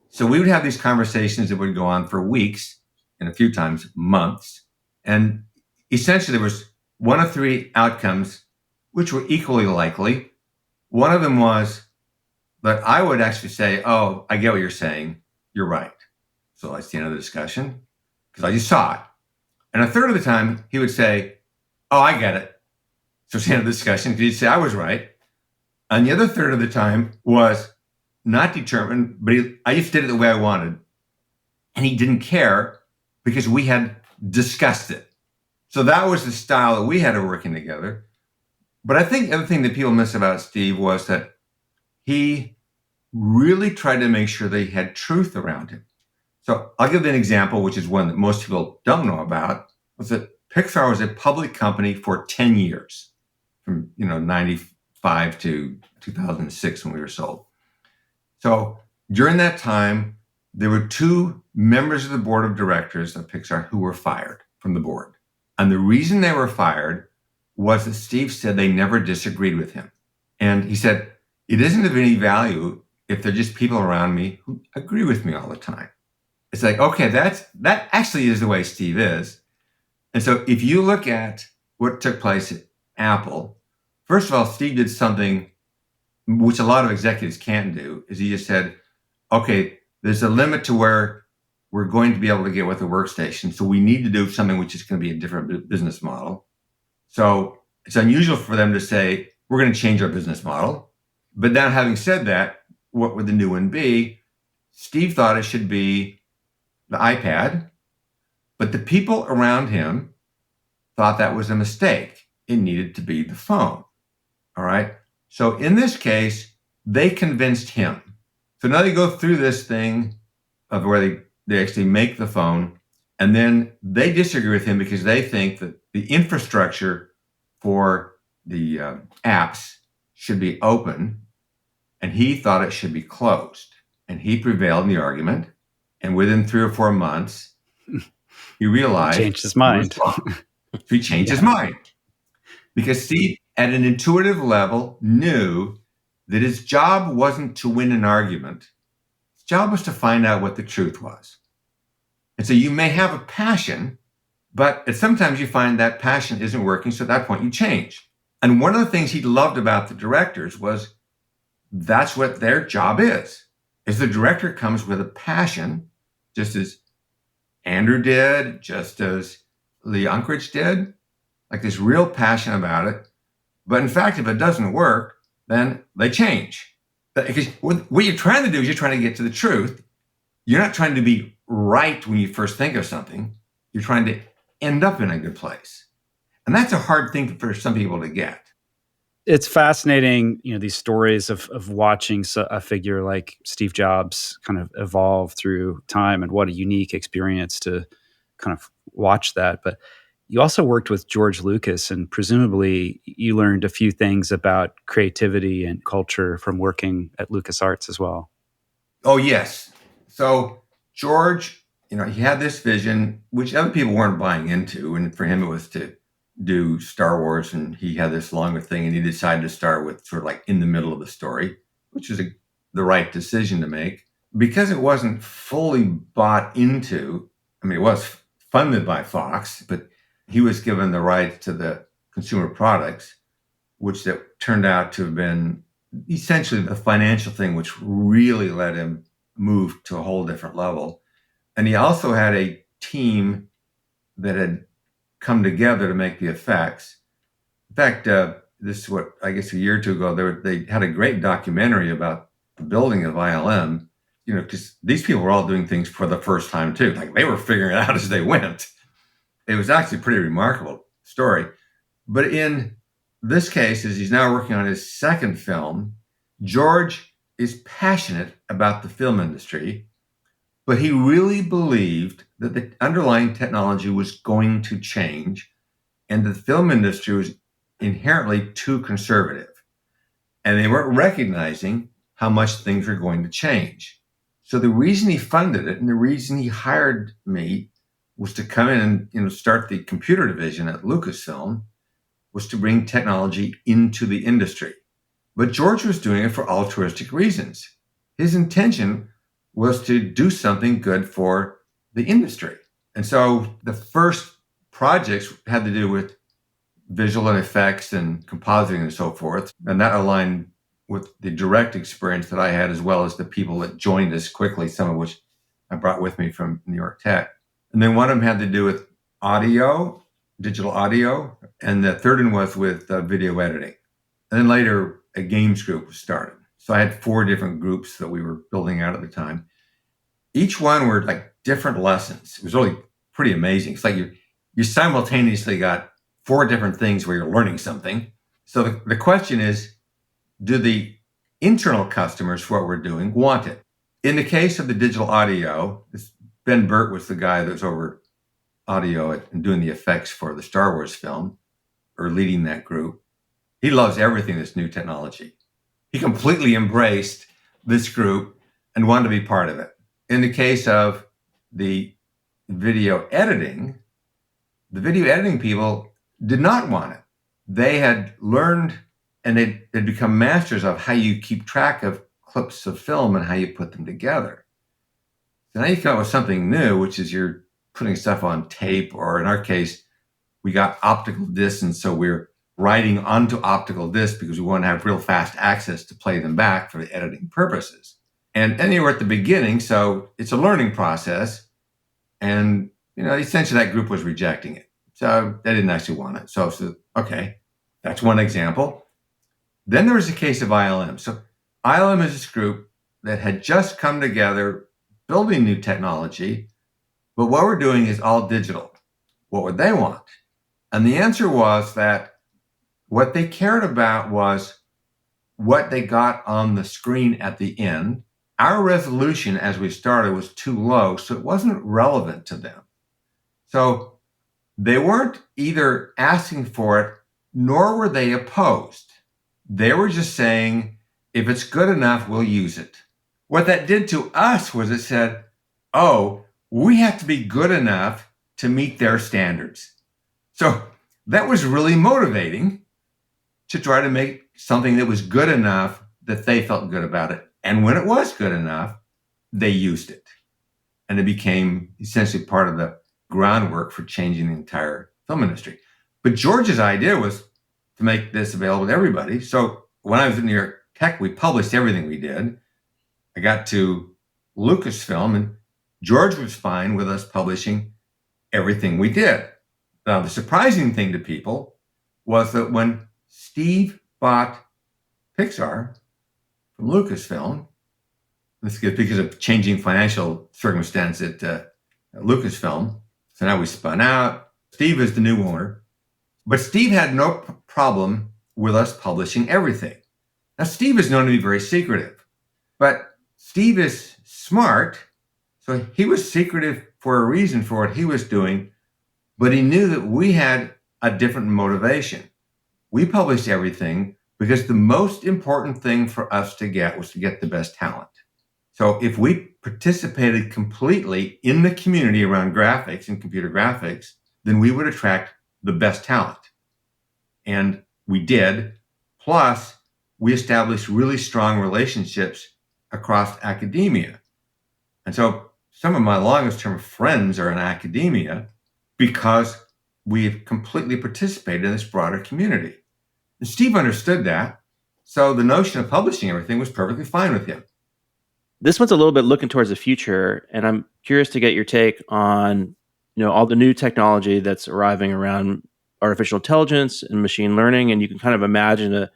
So we would have these conversations that would go on for weeks and a few times months. And essentially there was one of three outcomes, which were equally likely. One of them was that I would actually say, oh, I get what you're saying. You're right. So that's the end of the discussion, because I just saw it. And a third of the time, he would say, oh, I get it. So it's the end of the discussion, because he'd say I was right. And the other third of the time was not determined, but I just did it the way I wanted. And he didn't care because we had discussed it. So that was the style that we had of working together. But I think the other thing that people miss about Steve was that he really tried to make sure they had truth around him. So I'll give an example, which is one that most people don't know about, was that Pixar was a public company for 10 years, from 95 to 2006 when we were sold. So during that time, there were two members of the board of directors of Pixar who were fired from the board. And the reason they were fired was that Steve said they never disagreed with him. And he said, it isn't of any value if they're just people around me who agree with me all the time. It's like, okay, that actually is the way Steve is. And so if you look at what took place at Apple, first of all, Steve did something which a lot of executives can't do, is he just said, okay, there's a limit to where we're going to be able to get with a workstation. So we need to do something which is going to be a different business model. So it's unusual for them to say, we're going to change our business model. But now having said that, what would the new one be? Steve thought it should be the iPad, but the people around him thought that was a mistake. It needed to be the phone. All right. So in this case, they convinced him. So now they go through this thing of where they actually make the phone, and then they disagree with him because they think that the infrastructure for the apps should be open, and he thought it should be closed. and he prevailed in the argument. And within 3 or 4 months, he realized
He changed his mind.
He changed his mind. Because Steve, at an intuitive level, knew that his job wasn't to win an argument. His job was to find out what the truth was. And so you may have a passion, but sometimes you find that passion isn't working. So at that point, you change. And one of the things he loved about the directors was that's what their job is the director comes with a passion, just as Andrew did, just as Lee Unkrich did, like this real passion about it. But in fact, if it doesn't work, then they change. Because what you're trying to do is you're trying to get to the truth. You're not trying to be right when you first think of something. You're trying to end up in a good place. And that's a hard thing for some people to get.
It's fascinating, these stories of watching a figure like Steve Jobs kind of evolve through time, and what a unique experience to kind of watch that. But you also worked with George Lucas, and presumably you learned a few things about creativity and culture from working at LucasArts as well.
Oh, yes. So George, he had this vision, which other people weren't buying into. And for him, it was to do Star Wars. And he had this longer thing, and he decided to start with sort of like in the middle of the story, which was the right decision to make. Because it wasn't fully bought into, it was funded by Fox, but he was given the rights to the consumer products, which that turned out to have been essentially the financial thing, which really let him move to a whole different level. And he also had a team that had come together to make the effects. In fact, this is what, I guess a year or two ago, they had a great documentary about the building of ILM, because these people were all doing things for the first time too. Like they were figuring it out as they went. It was actually a pretty remarkable story. But in this case, as he's now working on his second film, George is passionate about the film industry, but he really believed that the underlying technology was going to change and the film industry was inherently too conservative. And they weren't recognizing how much things were going to change. So the reason he funded it and the reason he hired me was to come in and start the computer division at Lucasfilm, was to bring technology into the industry. But George was doing it for altruistic reasons. His intention was to do something good for the industry. And so the first projects had to do with visual and effects and compositing and so forth. And that aligned with the direct experience that I had, as well as the people that joined us quickly, some of which I brought with me from New York Tech. And then one of them had to do with audio, digital audio, and the third one was with video editing. And then later, a games group was started. So I had 4 different groups that we were building out at the time. Each one were like different lessons. It was really pretty amazing. It's like you simultaneously got 4 different things where you're learning something. So the question is, do the internal customers for what we're doing want it? In the case of the digital audio, Ben Burt was the guy that was over audio and doing the effects for the Star Wars film, or leading that group. He loves everything that's new technology. He completely embraced this group and wanted to be part of it. In the case of the video editing people did not want it. They had learned and they'd become masters of how you keep track of clips of film and how you put them together. So now you come up with something new, which is you're putting stuff on tape, or in our case, we got optical discs, and so we're writing onto optical discs because we want to have real fast access to play them back for the editing purposes. And you were at the beginning, so it's a learning process. And, essentially that group was rejecting it. So they didn't actually want it. So okay, that's one example. Then there was the case of ILM. So ILM is this group that had just come together building new technology, but what we're doing is all digital. What would they want? And the answer was that what they cared about was what they got on the screen at the end. Our resolution as we started was too low, so it wasn't relevant to them. So they weren't either asking for it, nor were they opposed. They were just saying, if it's good enough, we'll use it. what that did to us was it said, oh, we have to be good enough to meet their standards. So that was really motivating to try to make something that was good enough that they felt good about it. And when it was good enough, they used it. And it became essentially part of the groundwork for changing the entire film industry. But George's idea was to make this available to everybody. So when I was at New York Tech, we published everything we did. I got to Lucasfilm, and George was fine with us publishing everything we did. Now, the surprising thing to people was that when Steve bought Pixar from Lucasfilm, this is because of changing financial circumstance at Lucasfilm. So now we spun out. Steve is the new owner. But Steve had no problem with us publishing everything. Now, Steve is known to be very secretive. But Steve is smart, so he was secretive for a reason for what he was doing, but he knew that we had a different motivation. We published everything because the most important thing for us to get was to get the best talent. So if we participated completely in the community around graphics and computer graphics, then we would attract the best talent. And we did. Plus, we established really strong relationships across academia. And so some of my longest term friends are in academia because we've completely participated in this broader community. And Steve understood that. So the notion of publishing everything was perfectly fine with him.
This one's a little bit looking towards the future, and I'm curious to get your take on, all the new technology that's arriving around artificial intelligence and machine learning. And you can kind of imagine a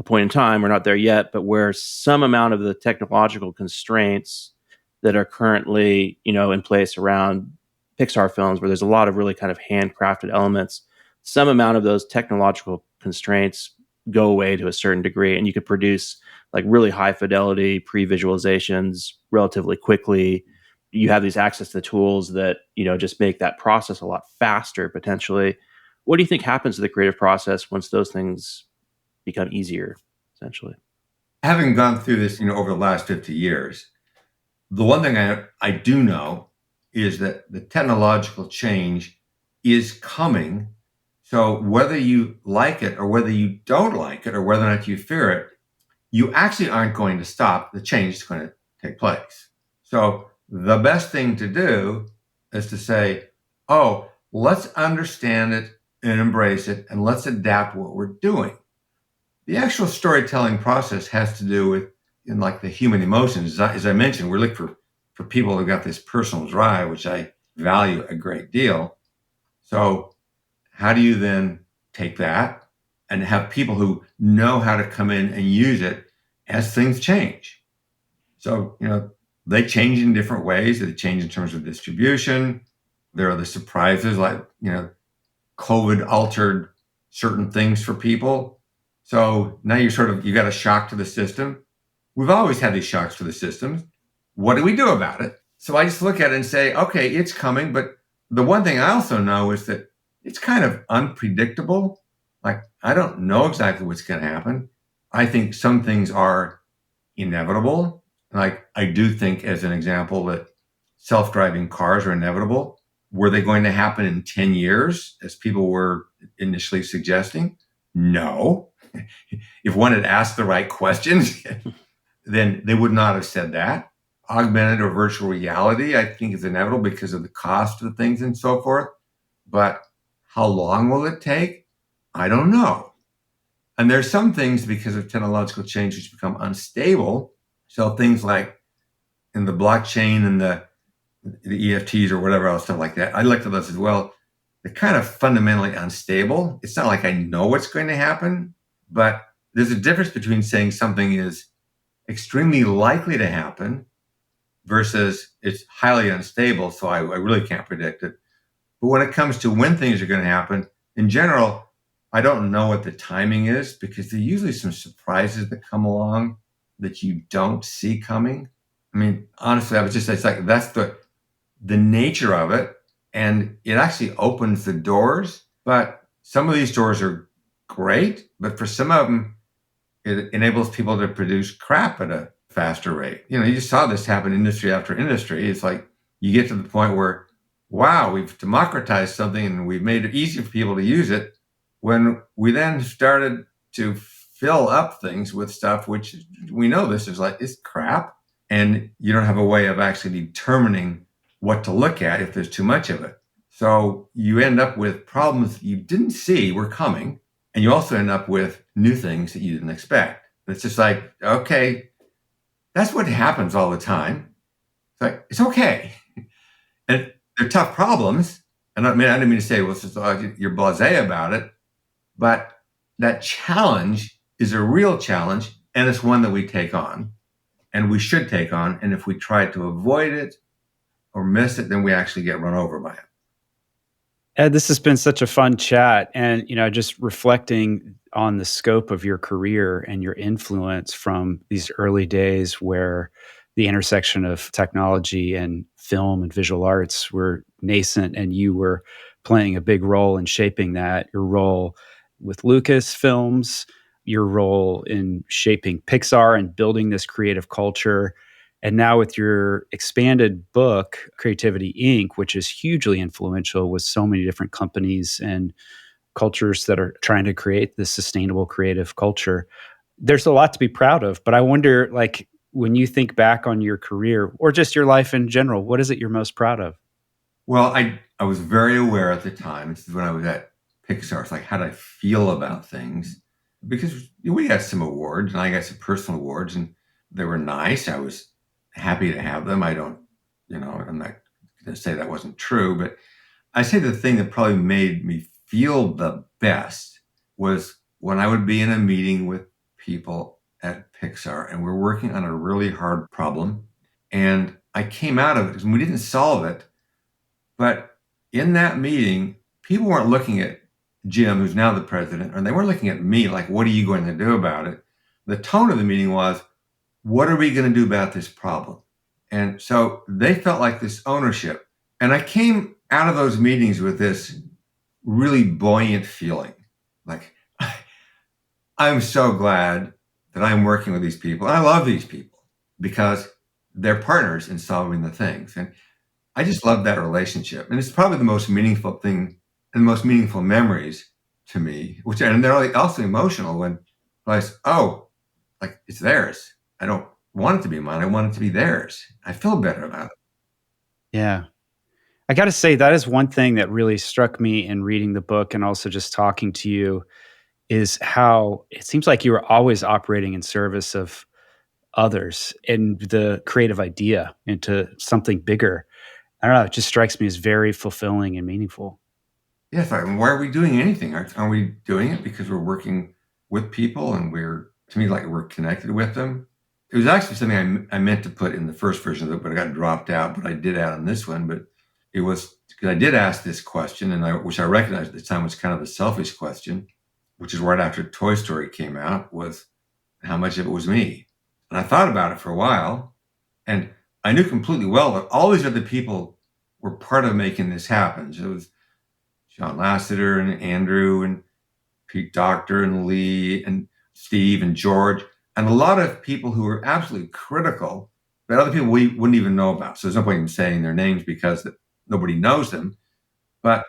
point in time, we're not there yet, but where some amount of the technological constraints that are currently, in place around Pixar films, where there's a lot of really kind of handcrafted elements, some amount of those technological constraints go away to a certain degree, and you could produce like really high fidelity pre-visualizations relatively quickly. You have these access to the tools that, just make that process a lot faster potentially. What do you think happens to the creative process once those things become easier, essentially?
Having gone through this, over the last 50 years, the one thing I do know is that the technological change is coming. So whether you like it or whether you don't like it or whether or not you fear it, you actually aren't going to stop the change that's going to take place. So the best thing to do is to say, oh, let's understand it and embrace it, and let's adapt what we're doing. The actual storytelling process has to do with, the human emotions. As I mentioned, we're looking for people who've got this personal drive, which I value a great deal. So how do you then take that and have people who know how to come in and use it as things change? So, they change in different ways. They change in terms of distribution. There are the surprises like, COVID altered certain things for people. So now you got a shock to the system. We've always had these shocks to the systems. What do we do about it? So I just look at it and say, okay, it's coming. But the one thing I also know is that it's kind of unpredictable. Like, I don't know exactly what's going to happen. I think some things are inevitable. Like, I do think, as an example, that self-driving cars are inevitable. Were they going to happen in 10 years, as people were initially suggesting? No. If one had asked the right questions, then they would not have said that. Augmented or virtual reality, I think, is inevitable because of the cost of the things and so forth. But how long will it take? I don't know. And there's some things, because of technological change, which become unstable. So things like in the blockchain and the EFTs or whatever else, stuff like that, I looked at those as well. They're kind of fundamentally unstable. It's not like I know what's going to happen, but there's a difference between saying something is extremely likely to happen versus it's highly unstable, so I really can't predict it. But when it comes to when things are going to happen, in general, I don't know what the timing is, because there's usually some surprises that come along that you don't see coming. I mean, honestly, it's like that's the nature of it. And it actually opens the doors. But some of these doors are great, but for some of them, it enables people to produce crap at a faster rate. You just saw this happen industry after industry. It's like you get to the point where, wow, we've democratized something and we've made it easy for people to use it. When we then started to fill up things with stuff, which we know this is like, it's crap. And you don't have a way of actually determining what to look at if there's too much of it. So you end up with problems you didn't see were coming. And you also end up with new things that you didn't expect. It's just like, okay, that's what happens all the time. It's like, it's okay. And they're tough problems. And I didn't mean to say, well, it's just, you're blasé about it. But that challenge is a real challenge. And it's one that we take on. And we should take on. And if we try to avoid it or miss it, then we actually get run over by it.
Ed, this has been such a fun chat. And, just reflecting on the scope of your career and your influence from these early days where the intersection of technology and film and visual arts were nascent and you were playing a big role in shaping that, your role with Lucasfilms, your role in shaping Pixar and building this creative culture. And now with your expanded book, Creativity Inc., which is hugely influential with so many different companies and cultures that are trying to create this sustainable creative culture, there's a lot to be proud of. But I wonder, like, when you think back on your career or just your life in general, what is it you're most proud of?
Well, I was very aware at the time. This is when I was at Pixar. It's like, how did I feel about things? Because we got some awards and I got some personal awards and they were nice. I was happy to have them. I'm not going to say that wasn't true, but I say the thing that probably made me feel the best was when I would be in a meeting with people at Pixar and we're working on a really hard problem. And I came out of it because we didn't solve it. But in that meeting, people weren't looking at Jim, who's now the president, and they weren't looking at me like, what are you going to do about it? The tone of the meeting was, what are we going to do about this problem? And so they felt like this ownership. And I came out of those meetings with this really buoyant feeling. Like, I'm so glad that I'm working with these people. And I love these people because they're partners in solving the things. And I just love that relationship. And it's probably the most meaningful thing and the most meaningful memories to me, and they're also emotional when I say, oh, like it's theirs. I don't want it to be mine. I want it to be theirs. I feel better about it.
Yeah. I got to say, that is one thing that really struck me in reading the book and also just talking to you is how it seems like you were always operating in service of others and the creative idea into something bigger. I don't know. It just strikes me as very fulfilling and meaningful.
Yes. Why are we doing anything? Are we doing it because we're working with people and to me, like we're connected with them? It was actually something I meant to put in the first version of it, but it got dropped out. But I did add on this one. But it was because I did ask this question, which I recognized at the time was kind of a selfish question, which is right after Toy Story came out, was how much of it was me. And I thought about it for a while, and I knew completely well that all these other people were part of making this happen. So it was John Lasseter and Andrew and Pete Docter and Lee and Steve and George, and a lot of people who were absolutely critical that other people we wouldn't even know about. So there's no point in saying their names because nobody knows them, but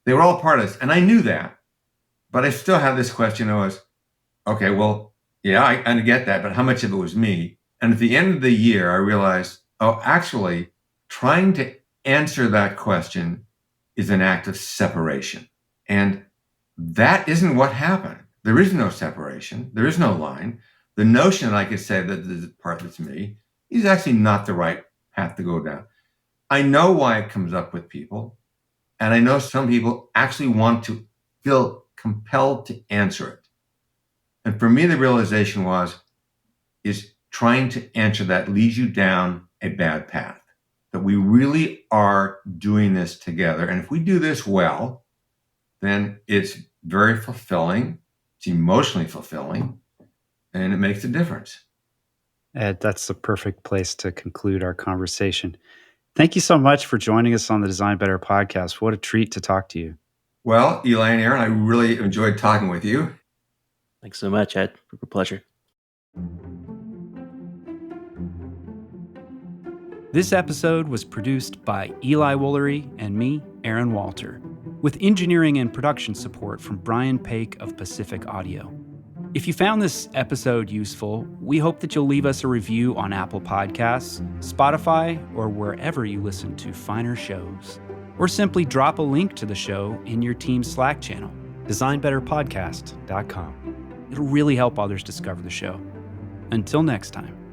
they were all part of this. And I knew that, but I still had this question. I was, okay, well, yeah, I get that, but how much of it was me? And at the end of the year, I realized, oh, actually, trying to answer that question is an act of separation. And that isn't what happened. There is no separation. There is no line. The notion that I could say that the part that's me is actually not the right path to go down. I know why it comes up with people. And I know some people actually want to feel compelled to answer it. And for me, the realization is trying to answer that leads you down a bad path. That we really are doing this together. And if we do this well, then it's very fulfilling. It's emotionally fulfilling. And it makes a difference.
Ed, that's the perfect place to conclude our conversation. Thank you so much for joining us on the Design Better podcast. What a treat to talk to you.
Well, Eli and Aaron, I really enjoyed talking with you.
Thanks so much, Ed. A pleasure.
This episode was produced by Eli Woolery and me, Aaron Walter, with engineering and production support from Brian Paik of Pacific Audio. If you found this episode useful, we hope that you'll leave us a review on Apple Podcasts, Spotify, or wherever you listen to finer shows. Or simply drop a link to the show in your team's Slack channel, designbetterpodcast.com. It'll really help others discover the show. Until next time.